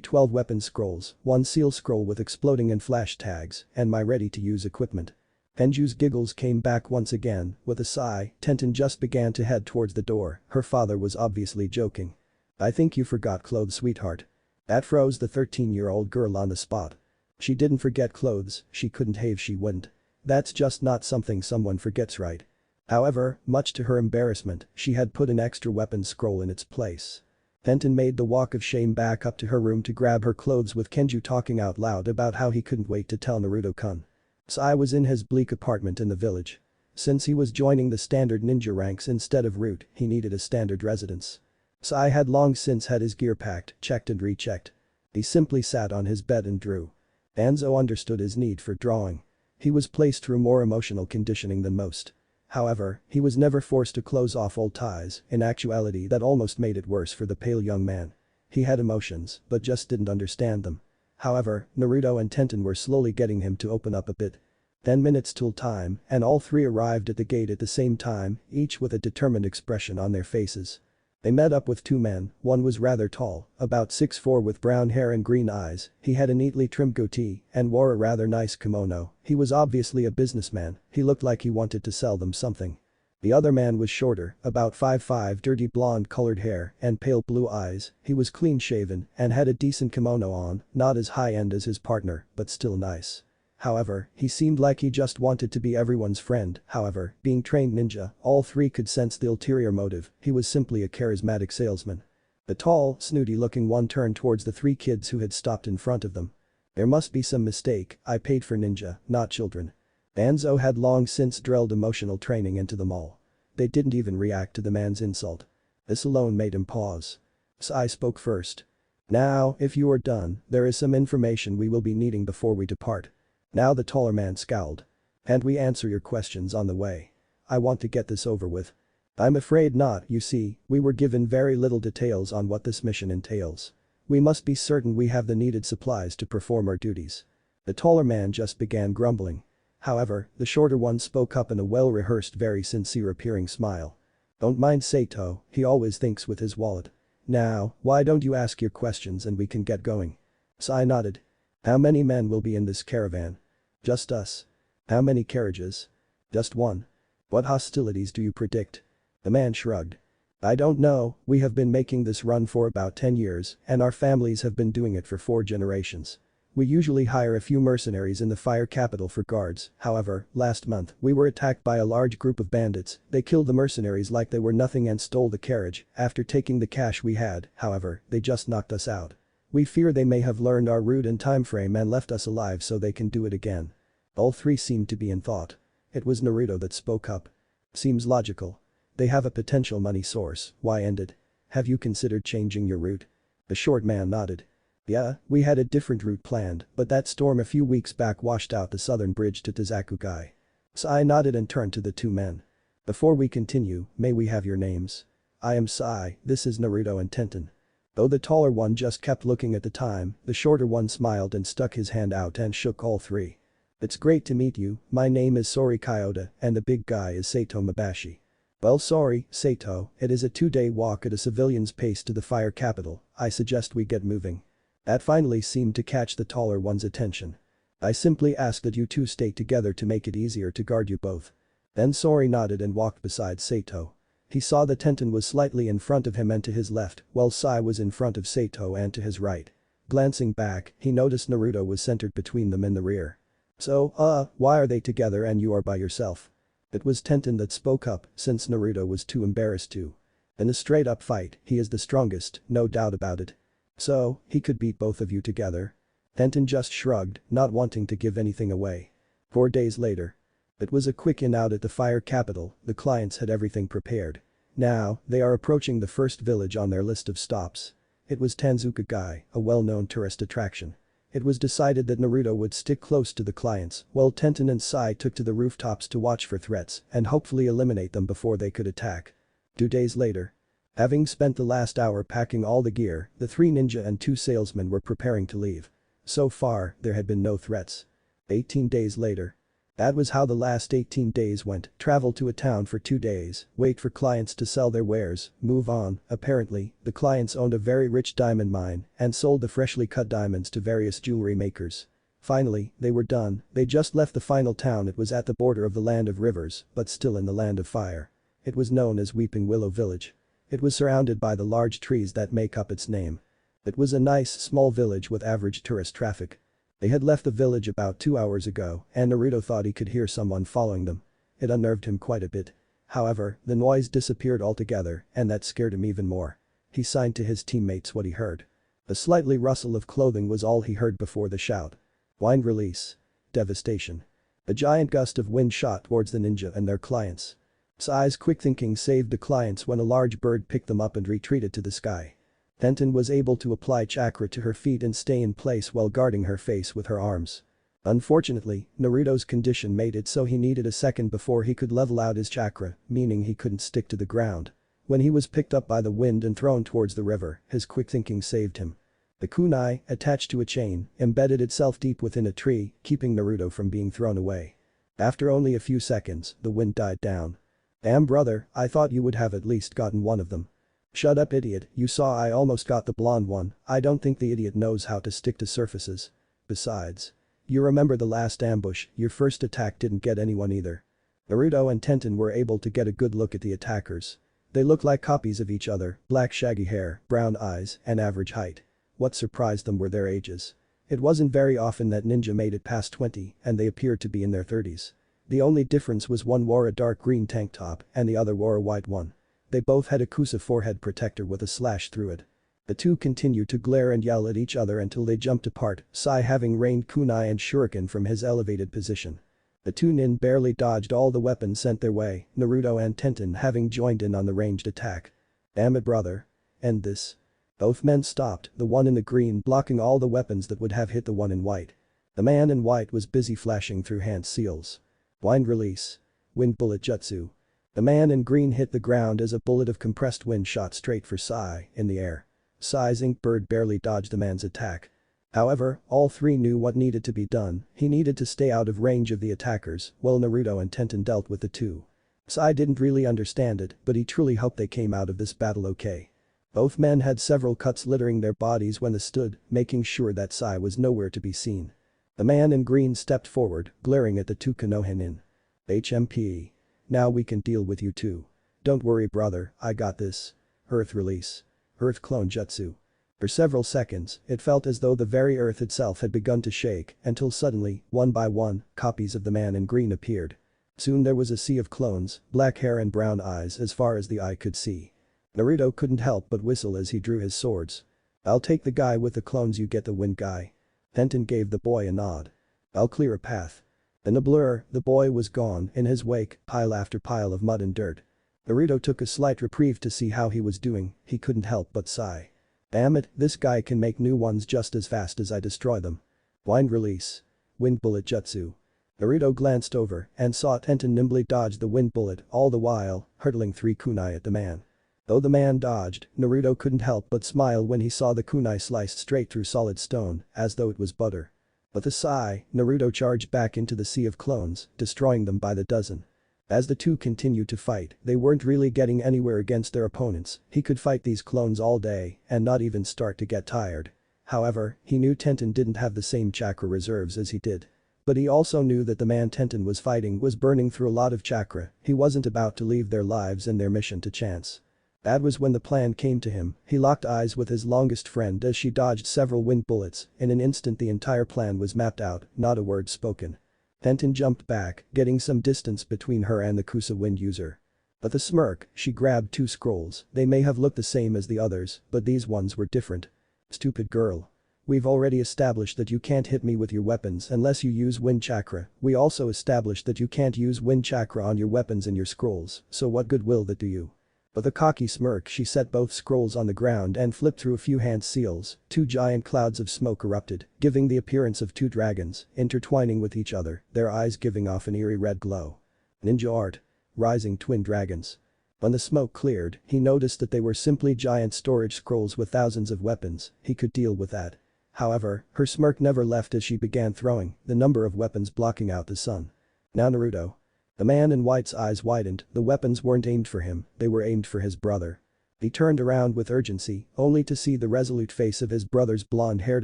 S1: 12 weapon scrolls, 1 seal scroll with exploding and flash tags, and my ready-to-use equipment. Kenju's giggles came back once again, with a sigh, Tenten just began to head towards the door, her father was obviously joking. I think you forgot clothes, sweetheart. That froze the 13-year-old girl on the spot. She didn't forget clothes, she couldn't have she wouldn't. That's just not something someone forgets, right? However, much to her embarrassment, she had put an extra weapon scroll in its place. Tenten made the walk of shame back up to her room to grab her clothes with Kenju talking out loud about how he couldn't wait to tell Naruto-kun. Sai was in his bleak apartment in the village. Since he was joining the standard ninja ranks instead of route, he needed a standard residence. Sai had long since had his gear packed, checked and rechecked. He simply sat on his bed and drew. Danzo understood his need for drawing. He was placed through more emotional conditioning than most. However, he was never forced to close off old ties, in actuality that almost made it worse for the pale young man. He had emotions, but just didn't understand them. However, Naruto and Tenten were slowly getting him to open up a bit. 10 minutes till time, and all three arrived at the gate at the same time, each with a determined expression on their faces. They met up with two men, one was rather tall, about 6'4" with brown hair and green eyes, he had a neatly trimmed goatee and wore a rather nice kimono, he was obviously a businessman, he looked like he wanted to sell them something. The other man was shorter, about 5'5", dirty blonde colored hair and pale blue eyes, he was clean shaven and had a decent kimono on, not as high-end as his partner, but still nice. However, he seemed like he just wanted to be everyone's friend, however, being trained ninja, all three could sense the ulterior motive, he was simply a charismatic salesman. The tall, snooty-looking one turned towards the three kids who had stopped in front of them. There must be some mistake, I paid for ninja, not children. Danzo had long since drilled emotional training into them all. They didn't even react to the man's insult. This alone made him pause. Sai spoke first. Now, if you are done, there is some information we will be needing before we depart. Now the taller man scowled. And we answer your questions on the way. I want to get this over with. I'm afraid not, you see, we were given very little details on what this mission entails. We must be certain we have the needed supplies to perform our duties. The taller man just began grumbling. However, the shorter one spoke up in a well-rehearsed, very sincere-appearing smile. Don't mind Sato, he always thinks with his wallet. Now, why don't you ask your questions and we can get going? Sai nodded. How many men will be in this caravan? Just us. How many carriages? Just one. What hostilities do you predict? The man shrugged. I don't know, we have been making this run for about 10 years and our families have been doing it for 4 generations. We usually hire a few mercenaries in the fire capital for guards, however, last month we were attacked by a large group of bandits, they killed the mercenaries like they were nothing and stole the carriage, after taking the cash we had, however, they just knocked us out. We fear they may have learned our route and time frame and left us alive so they can do it again. All three seemed to be in thought. It was Naruto that spoke up. Seems logical. They have a potential money source, why end it? Have you considered changing your route? The short man nodded. Yeah, we had a different route planned, but that storm a few weeks back washed out the southern bridge to Tazakugai. Sai nodded and turned to the two men. Before we continue, may we have your names? I am Sai, this is Naruto and Tenten. Though the taller one just kept looking at the time, the shorter one smiled and stuck his hand out and shook all three. It's great to meet you, my name is Sori Kyoto and the big guy is Sato Mabashi. Well sorry, Sato, it is a 2-day walk at a civilian's pace to the fire capital, I suggest we get moving. That finally seemed to catch the taller one's attention. I simply ask that you two stay together to make it easier to guard you both. Then Sori nodded and walked beside Sato. He saw that Tenten was slightly in front of him and to his left, while Sai was in front of Sato and to his right. Glancing back, he noticed Naruto was centered between them in the rear. So, why are they together and you are by yourself? It was Tenten that spoke up, since Naruto was too embarrassed to. In a straight-up fight, he is the strongest, no doubt about it. So, he could beat both of you together? Tenten just shrugged, not wanting to give anything away. 4 days later. It was a quick in-out at the fire capital, the clients had everything prepared. Now, they are approaching the first village on their list of stops. It was Tazakugai, a well-known tourist attraction. It was decided that Naruto would stick close to the clients, while Tenten and Sai took to the rooftops to watch for threats and hopefully eliminate them before they could attack. 2 days later. Having spent the last hour packing all the gear, the 3 ninja and 2 salesmen were preparing to leave. So far, there had been no threats. 18 days later. That was how the last 18 days went, travel to a town for 2 days, wait for clients to sell their wares, move on. Apparently, the clients owned a very rich diamond mine and sold the freshly cut diamonds to various jewelry makers. Finally, they were done, they just left the final town. It was at the border of the land of rivers, but still in the land of fire. It was known as Weeping Willow Village. It was surrounded by the large trees that make up its name. It was a nice, small village with average tourist traffic. They had left the village about 2 hours ago, and Naruto thought he could hear someone following them. It unnerved him quite a bit. However, the noise disappeared altogether, and that scared him even more. He signed to his teammates what he heard. A slightly rustle of clothing was all he heard before the shout. Wind release. Devastation. A giant gust of wind shot towards the ninja and their clients. Sai's quick thinking saved the clients when a large bird picked them up and retreated to the sky. Tenten was able to apply chakra to her feet and stay in place while guarding her face with her arms. Unfortunately, Naruto's condition made it so he needed a second before he could level out his chakra, meaning he couldn't stick to the ground. When he was picked up by the wind and thrown towards the river, his quick thinking saved him. The kunai, attached to a chain, embedded itself deep within a tree, keeping Naruto from being thrown away. After only a few seconds, the wind died down. Damn brother, I thought you would have at least gotten one of them. Shut up idiot, you saw I almost got the blonde one. I don't think the idiot knows how to stick to surfaces. Besides. You remember the last ambush, your first attack didn't get anyone either. Naruto and Tenten were able to get a good look at the attackers. They looked like copies of each other, black shaggy hair, brown eyes, and average height. What surprised them were their ages. It wasn't very often that ninja made it past 20, and they appeared to be in their 30s. The only difference was one wore a dark green tank top and the other wore a white one. They both had a Kusa forehead protector with a slash through it. The two continued to glare and yell at each other until they jumped apart, Sai having rained kunai and shuriken from his elevated position. The two nin barely dodged all the weapons sent their way, Naruto and Tenten having joined in on the ranged attack. Damn it brother. End this. Both men stopped, the one in the green blocking all the weapons that would have hit the one in white. The man in white was busy flashing through hand seals. Wind release. Wind bullet jutsu. The man in green hit the ground as a bullet of compressed wind shot straight for Sai in the air. Sai's ink bird barely dodged the man's attack. However, all three knew what needed to be done, he needed to stay out of range of the attackers while Naruto and Tenten dealt with the two. Sai didn't really understand it, but he truly hoped they came out of this battle okay. Both men had several cuts littering their bodies when they stood, making sure that Sai was nowhere to be seen. The man in green stepped forward, glaring at the two Konoha nin. HMP. Now we can deal with you too. Don't worry brother, I got this. Earth release. Earth clone jutsu. For several seconds, it felt as though the very earth itself had begun to shake until suddenly, one by one, copies of the man in green appeared. Soon there was a sea of clones, black hair and brown eyes as far as the eye could see. Naruto couldn't help but whistle as he drew his swords. I'll take the guy with the clones, you get the wind guy. Tenten gave the boy a nod. I'll clear a path. In a blur, the boy was gone, in his wake, pile after pile of mud and dirt. Naruto took a slight reprieve to see how he was doing, he couldn't help but sigh. Damn it, this guy can make new ones just as fast as I destroy them. Wind release. Wind bullet jutsu. Naruto glanced over and saw Tenten nimbly dodge the wind bullet, all the while, hurtling 3 kunai at the man. Though the man dodged, Naruto couldn't help but smile when he saw the kunai sliced straight through solid stone, as though it was butter. With a sigh, Naruto charged back into the sea of clones, destroying them by the dozen. As the two continued to fight, they weren't really getting anywhere against their opponents, he could fight these clones all day and not even start to get tired. However, he knew Tenten didn't have the same chakra reserves as he did. But he also knew that the man Tenten was fighting was burning through a lot of chakra, he wasn't about to leave their lives and their mission to chance. That was when the plan came to him, he locked eyes with his longest friend as she dodged several wind bullets, in an instant the entire plan was mapped out, not a word spoken. Tenten jumped back, getting some distance between her and the Kusa wind user. With a smirk, she grabbed 2 scrolls, they may have looked the same as the others, but these ones were different. Stupid girl. We've already established that you can't hit me with your weapons unless you use wind chakra, we also established that you can't use wind chakra on your weapons and your scrolls, so what good will that do you? With a cocky smirk she set both scrolls on the ground and flipped through a few hand seals, 2 giant clouds of smoke erupted, giving the appearance of 2 dragons, intertwining with each other, their eyes giving off an eerie red glow. Ninja art. Rising twin dragons. When the smoke cleared, he noticed that they were simply giant storage scrolls with thousands of weapons, he could deal with that. However, her smirk never left as she began throwing, the number of weapons blocking out the sun. Now Naruto. The man in white's eyes widened, the weapons weren't aimed for him, they were aimed for his brother. He turned around with urgency, only to see the resolute face of his brother's blonde-haired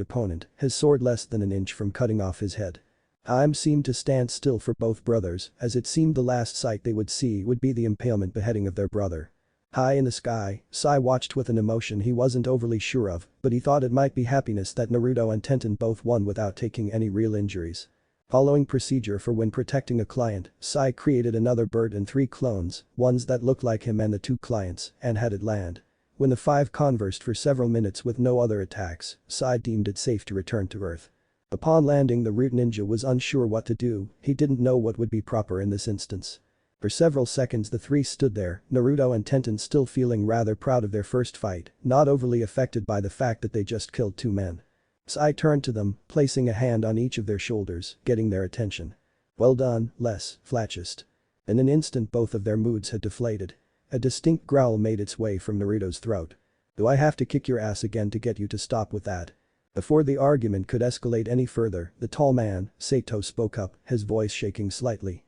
S1: opponent, his sword less than an inch from cutting off his head. Time seemed to stand still for both brothers, as it seemed the last sight they would see would be the impalement beheading of their brother. High in the sky, Sai watched with an emotion he wasn't overly sure of, but he thought it might be happiness that Naruto and Tenten both won without taking any real injuries. Following procedure for when protecting a client, Sai created another bird and 3 clones, ones that looked like him and the 2 clients, and had it land. When the 5 conversed for several minutes with no other attacks, Sai deemed it safe to return to Earth. Upon landing, the root ninja was unsure what to do, he didn't know what would be proper in this instance. For several seconds the 3 stood there, Naruto and Tenten still feeling rather proud of their first fight, not overly affected by the fact that they just killed 2 men. Sai turned to them, placing a hand on each of their shoulders, getting their attention. "Well done, Les, Flatchest." In an instant both of their moods had deflated. A distinct growl made its way from Naruto's throat. "Do I have to kick your ass again to get you to stop with that?" Before the argument could escalate any further, the tall man, Sato, spoke up, his voice shaking slightly.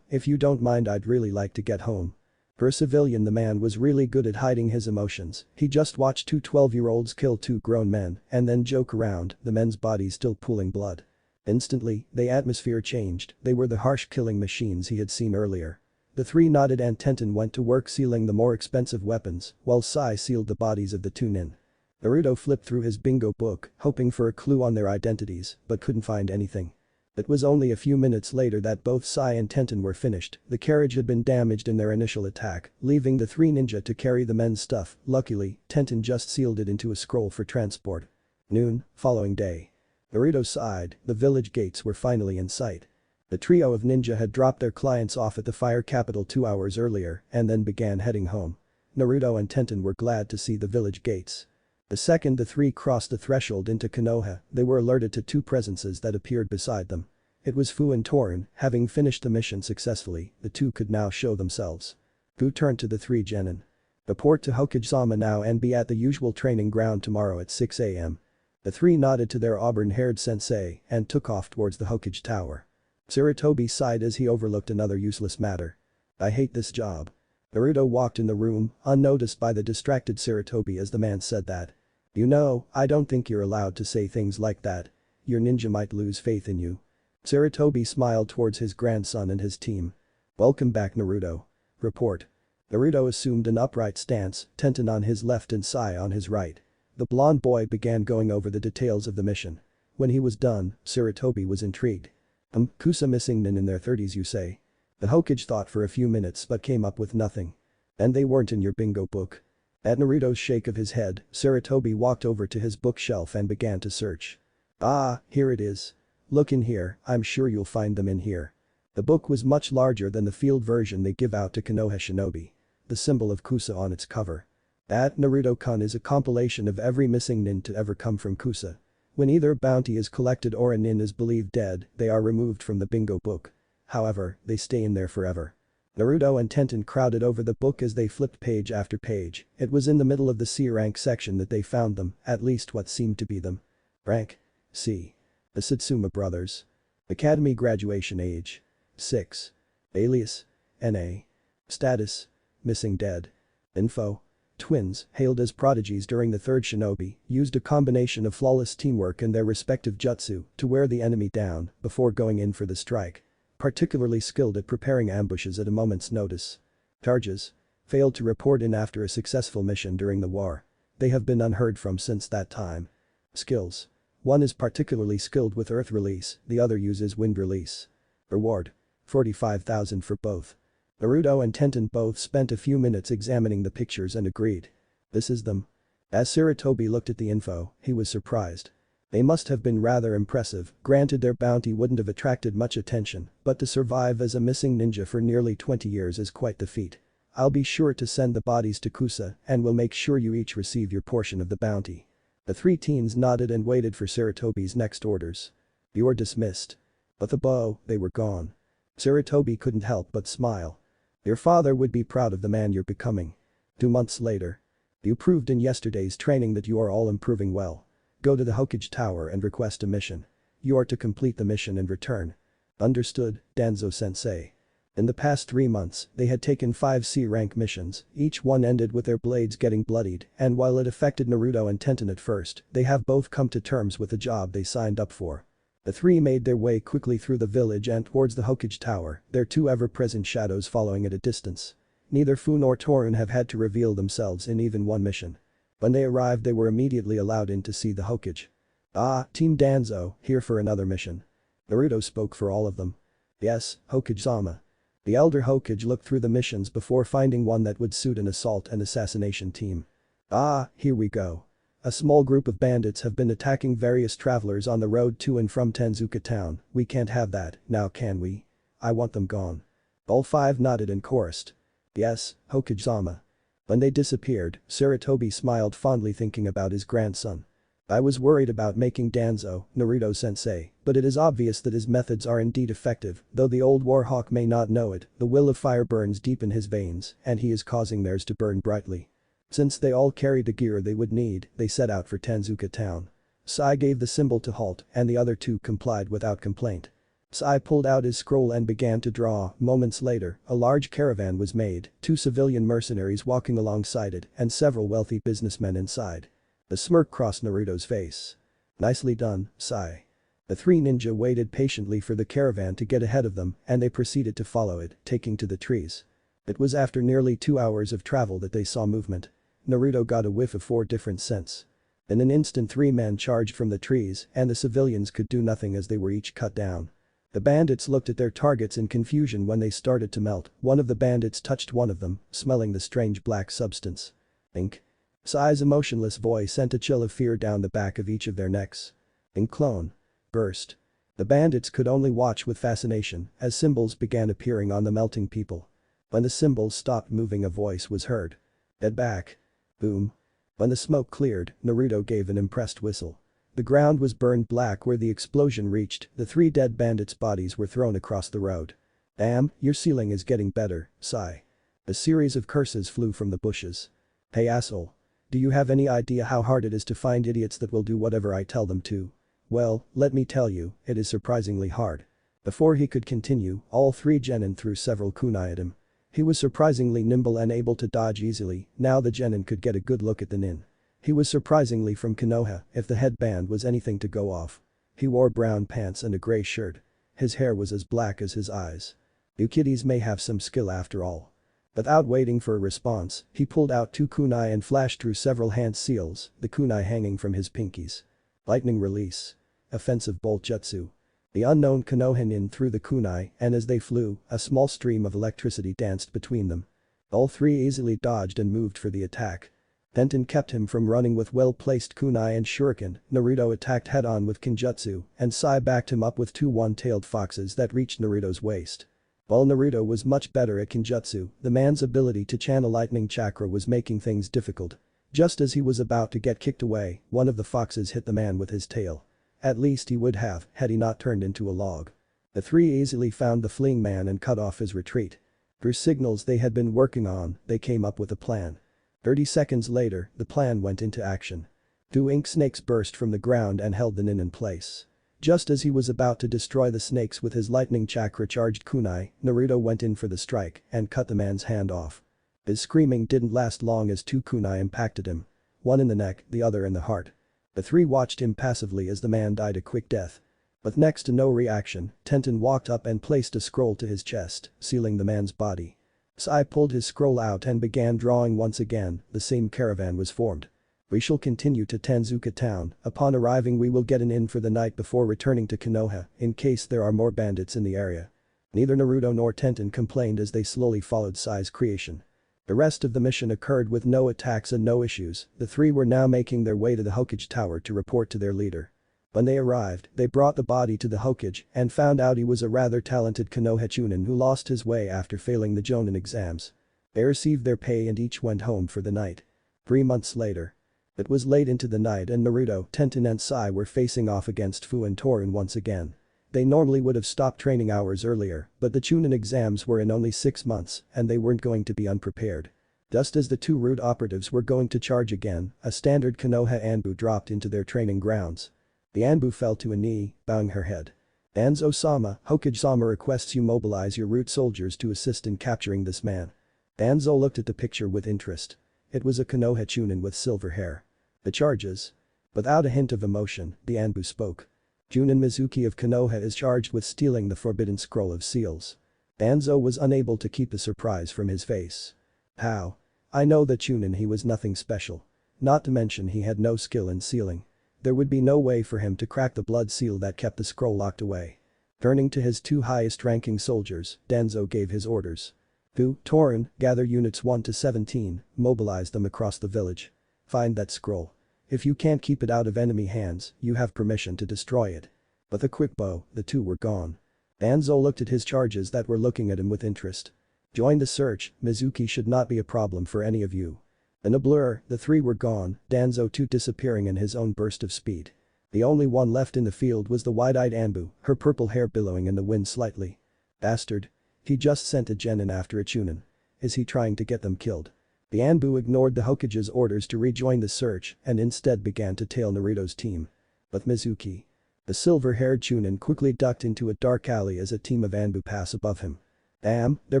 S1: If you don't mind, I'd really like to get home." For a civilian, the man was really good at hiding his emotions, he just watched 2 12-year-olds kill 2 grown men and then joke around, the men's bodies still pooling blood. Instantly, the atmosphere changed, they were the harsh killing machines he had seen earlier. The 3 nodded and Tenten went to work sealing the more expensive weapons, while Sai sealed the bodies of the 2 nin. Naruto flipped through his bingo book, hoping for a clue on their identities, but couldn't find anything. It was only a few minutes later that both Sai and Tenten were finished, the carriage had been damaged in their initial attack, leaving the 3 ninja to carry the men's stuff, luckily, Tenten just sealed it into a scroll for transport. Noon, following day. Naruto sighed, the village gates were finally in sight. The trio of ninja had dropped their clients off at the fire capital 2 hours earlier and then began heading home. Naruto and Tenten were glad to see the village gates. The second the 3 crossed the threshold into Konoha, they were alerted to 2 presences that appeared beside them. It was Fu and Torin, having finished the mission successfully, the 2 could now show themselves. Fu turned to the 3 genin. "Report to Hokage-sama now and be at the usual training ground tomorrow at 6 AM. The 3 nodded to their auburn-haired sensei and took off towards the Hokage Tower. Sarutobi sighed as he overlooked another useless matter. "I hate this job." Naruto walked in the room, unnoticed by the distracted Sarutobi as the man said that. "You know, I don't think you're allowed to say things like that. Your ninja might lose faith in you." Sarutobi smiled towards his grandson and his team. "Welcome back, Naruto." Report. Naruto assumed an upright stance, Tenten on his left and Sai on his right. The blonde boy began going over the details of the mission. When he was done, Sarutobi was intrigued. Kusa missing nin in their 30s, you say?" The Hokage thought for a few minutes but came up with nothing. "And they weren't in your bingo book?" At Naruto's shake of his head, Sarutobi walked over to his bookshelf and began to search. "Ah, here it is. Look in here, I'm sure you'll find them in here." The book was much larger than the field version they give out to Konoha shinobi. The symbol of Kusa on its cover. That Naruto-kun is a compilation of every missing nin to ever come from Kusa. When either a bounty is collected or a nin is believed dead, they are removed from the bingo book. However, they stay in there forever. Naruto and Tenten crowded over the book as they flipped page after page, it was in the middle of the C rank section that they found them, at least what seemed to be them. Rank? C. The Satsuma brothers. Academy graduation age. 6. Alias? NA. Status? Missing dead. Info? Twins, hailed as prodigies during the third shinobi, used a combination of flawless teamwork and their respective jutsu to wear the enemy down before going in for the strike. Particularly skilled at preparing ambushes at a moment's notice. Charges? Failed to report in after a successful mission during the war. They have been unheard from since that time. Skills. One is particularly skilled with earth release, the other uses wind release. Reward. 45,000 for both. Naruto and Tenten both spent a few minutes examining the pictures and agreed. This is them. As Sarutobi looked at the info, he was surprised. They must have been rather impressive, granted their bounty wouldn't have attracted much attention, but to survive as a missing ninja for nearly 20 years is quite the feat. I'll be sure to send the bodies to Kusa and will make sure you each receive your portion of the bounty. The 3 teens nodded and waited for Sarutobi's next orders. You are dismissed. But the bow, they were gone. Sarutobi couldn't help but smile. Your father would be proud of the man you're becoming. 2 months later. You proved in yesterday's training that you are all improving well. Go to the Hokage Tower and request a mission. You are to complete the mission and return. Understood, Danzo-sensei. In the past 3 months, they had taken 5 C-rank missions, each one ended with their blades getting bloodied, and while it affected Naruto and Tenten at first, they have both come to terms with the job they signed up for. The three made their way quickly through the village and towards the Hokage Tower, their two ever-present shadows following at a distance. Neither Fu nor Torun have had to reveal themselves in even one mission. When they arrived they were immediately allowed in to see the Hokage. "Ah, Team Danzo, here for another mission." Naruto spoke for all of them. "Yes, Hokage-sama." The elder Hokage looked through the missions before finding one that would suit an assault and assassination team. "Ah, here we go. A small group of bandits have been attacking various travelers on the road to and from Tenzuka town. We can't have that, now can we? I want them gone." All 5 nodded and chorused. "Yes, Hokage-sama." When they disappeared, Sarutobi smiled fondly thinking about his grandson. "I was worried about making Danzo, Naruto-sensei, but it is obvious that his methods are indeed effective, though the old warhawk may not know it, the will of fire burns deep in his veins, and he is causing theirs to burn brightly." Since they all carried the gear they would need, they set out for Tenzuka town. Sai gave the symbol to halt and the other 2 complied without complaint. Sai pulled out his scroll and began to draw. Moments later, a large caravan was made, 2 civilian mercenaries walking alongside it and several wealthy businessmen inside. The smirk crossed Naruto's face. "Nicely done, Sai." The 3 ninja waited patiently for the caravan to get ahead of them and they proceeded to follow it, taking to the trees. It was after nearly 2 hours of travel that they saw movement. Naruto got a whiff of 4 different scents. In an instant 3 men charged from the trees and the civilians could do nothing as they were each cut down. The bandits looked at their targets in confusion when they started to melt. One of the bandits touched one of them, smelling the strange black substance. "Ink." Sai's emotionless voice sent a chill of fear down the back of each of their necks. "Ink clone." Burst. The bandits could only watch with fascination as symbols began appearing on the melting people. When the symbols stopped moving a voice was heard. "Get back." Boom. When the smoke cleared, Naruto gave an impressed whistle. The ground was burned black where the explosion reached, the 3 dead bandits' bodies were thrown across the road. "Damn, your ceiling is getting better, Sai." A series of curses flew from the bushes. "Hey asshole. Do you have any idea how hard it is to find idiots that will do whatever I tell them to? Well, let me tell you, it is surprisingly hard." Before he could continue, all 3 genin threw several kunai at him. He was surprisingly nimble and able to dodge easily, now the genin could get a good look at the nin. He was surprisingly from Konoha, if the headband was anything to go off. He wore brown pants and a grey shirt. His hair was as black as his eyes. You kiddies may have some skill after all. Without waiting for a response, he pulled out 2 kunai and flashed through several hand seals, the kunai hanging from his pinkies. Lightning release. Offensive bolt jutsu. The unknown Konoha threw the kunai and as they flew, a small stream of electricity danced between them. All 3 easily dodged and moved for the attack. Tenten kept him from running with well-placed kunai and shuriken. Naruto attacked head-on with Kenjutsu and Sai backed him up with 2 one-tailed foxes that reached Naruto's waist. While Naruto was much better at Kenjutsu, the man's ability to channel lightning chakra was making things difficult. Just as he was about to get kicked away, one of the foxes hit the man with his tail. At least he would have, had he not turned into a log. The 3 easily found the fleeing man and cut off his retreat. Through signals they had been working on, they came up with a plan. 30 seconds later, the plan went into action. 2 ink snakes burst from the ground and held the nin in place. Just as he was about to destroy the snakes with his lightning chakra-charged kunai, Naruto went in for the strike and cut the man's hand off. His screaming didn't last long as 2 kunai impacted him. One in the neck, the other in the heart. The 3 watched impassively as the man died a quick death. With next to no reaction, Tenten walked up and placed a scroll to his chest, sealing the man's body. Sai pulled his scroll out and began drawing once again, the same caravan was formed. "We shall continue to Tenzuka town, upon arriving we will get an inn for the night before returning to Konoha, in case there are more bandits in the area." Neither Naruto nor Tenten complained as they slowly followed Sai's creation. The rest of the mission occurred with no attacks and no issues, the 3 were now making their way to the Hokage tower to report to their leader. When they arrived, they brought the body to the Hokage and found out he was a rather talented Konoha Chunin who lost his way after failing the Jonin exams. They received their pay and each went home for the night. 3 months later. It was late into the night and Naruto, Tenten and Sai were facing off against Fu and Torun once again. They normally would have stopped training hours earlier, but the Chunin exams were in only 6 months and they weren't going to be unprepared. Just as the 2 rude operatives were going to charge again, a standard Konoha Anbu dropped into their training grounds. The Anbu fell to a knee, bowing her head. Danzo-sama, Hokage-sama requests you mobilize your root soldiers to assist in capturing this man. Danzo looked at the picture with interest. It was a Konoha Chunin with silver hair. The charges? Without a hint of emotion, the Anbu spoke. Junin Mizuki of Konoha is charged with stealing the forbidden scroll of seals. Danzo was unable to keep the surprise from his face. How? I know that Chunin he was nothing special. Not to mention he had no skill in sealing. There would be no way for him to crack the blood seal that kept the scroll locked away. Turning to his two highest-ranking soldiers, Danzo gave his orders. Torin, gather units 1 to 17, mobilize them across the village. Find that scroll. If you can't keep it out of enemy hands, you have permission to destroy it. With a quick bow, the two were gone. Danzo looked at his charges that were looking at him with interest. Join the search, Mizuki should not be a problem for any of you. In a blur, the three were gone, Danzo too disappearing in his own burst of speed. The only one left in the field was the wide-eyed Anbu, her purple hair billowing in the wind slightly. Bastard. He just sent a Jonin after a Chunin. Is he trying to get them killed? The Anbu ignored the Hokage's orders to rejoin the search and instead began to tail Naruto's team. But Mizuki. The silver-haired Chunin quickly ducked into a dark alley as a team of Anbu pass above him. Damn, they're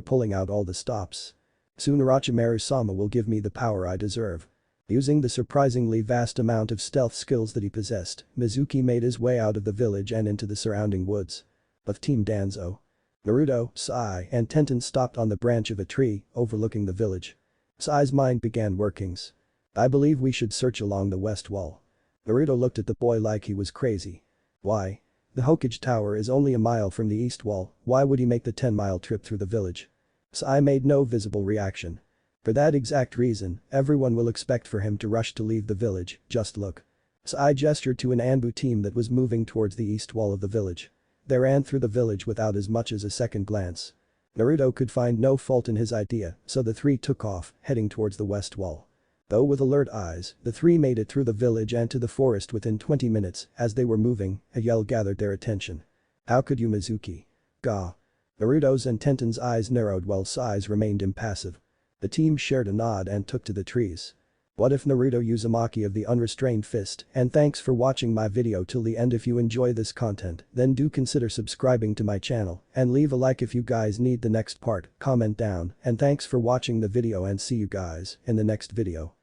S1: pulling out all the stops. Soon Orochimaru-sama will give me the power I deserve. Using the surprisingly vast amount of stealth skills that he possessed, Mizuki made his way out of the village and into the surrounding woods. But Team Danzo. Naruto, Sai, and Tenten stopped on the branch of a tree overlooking the village. Sai's mind began workings. I believe we should search along the west wall. Naruto looked at the boy like he was crazy. Why? The Hokage Tower is only a mile from the east wall, why would he make the 10-mile trip through the village? Sai made no visible reaction. For that exact reason, everyone will expect for him to rush to leave the village, just look. Sai gestured to an Anbu team that was moving towards the east wall of the village. They ran through the village without as much as a second glance. Naruto could find no fault in his idea, so the three took off, heading towards the west wall. Though with alert eyes, the three made it through the village and to the forest within 20 minutes, as they were moving, a yell gathered their attention. How could you, Mizuki? Gah. Naruto's and Tenten's eyes narrowed while Sai's remained impassive. The team shared a nod and took to the trees. What if Naruto Uzumaki of the unrestrained fist, and thanks for watching my video till the end. If you enjoy this content, then do consider subscribing to my channel and leave a like if you guys need the next part, comment down, and thanks for watching the video and see you guys in the next video.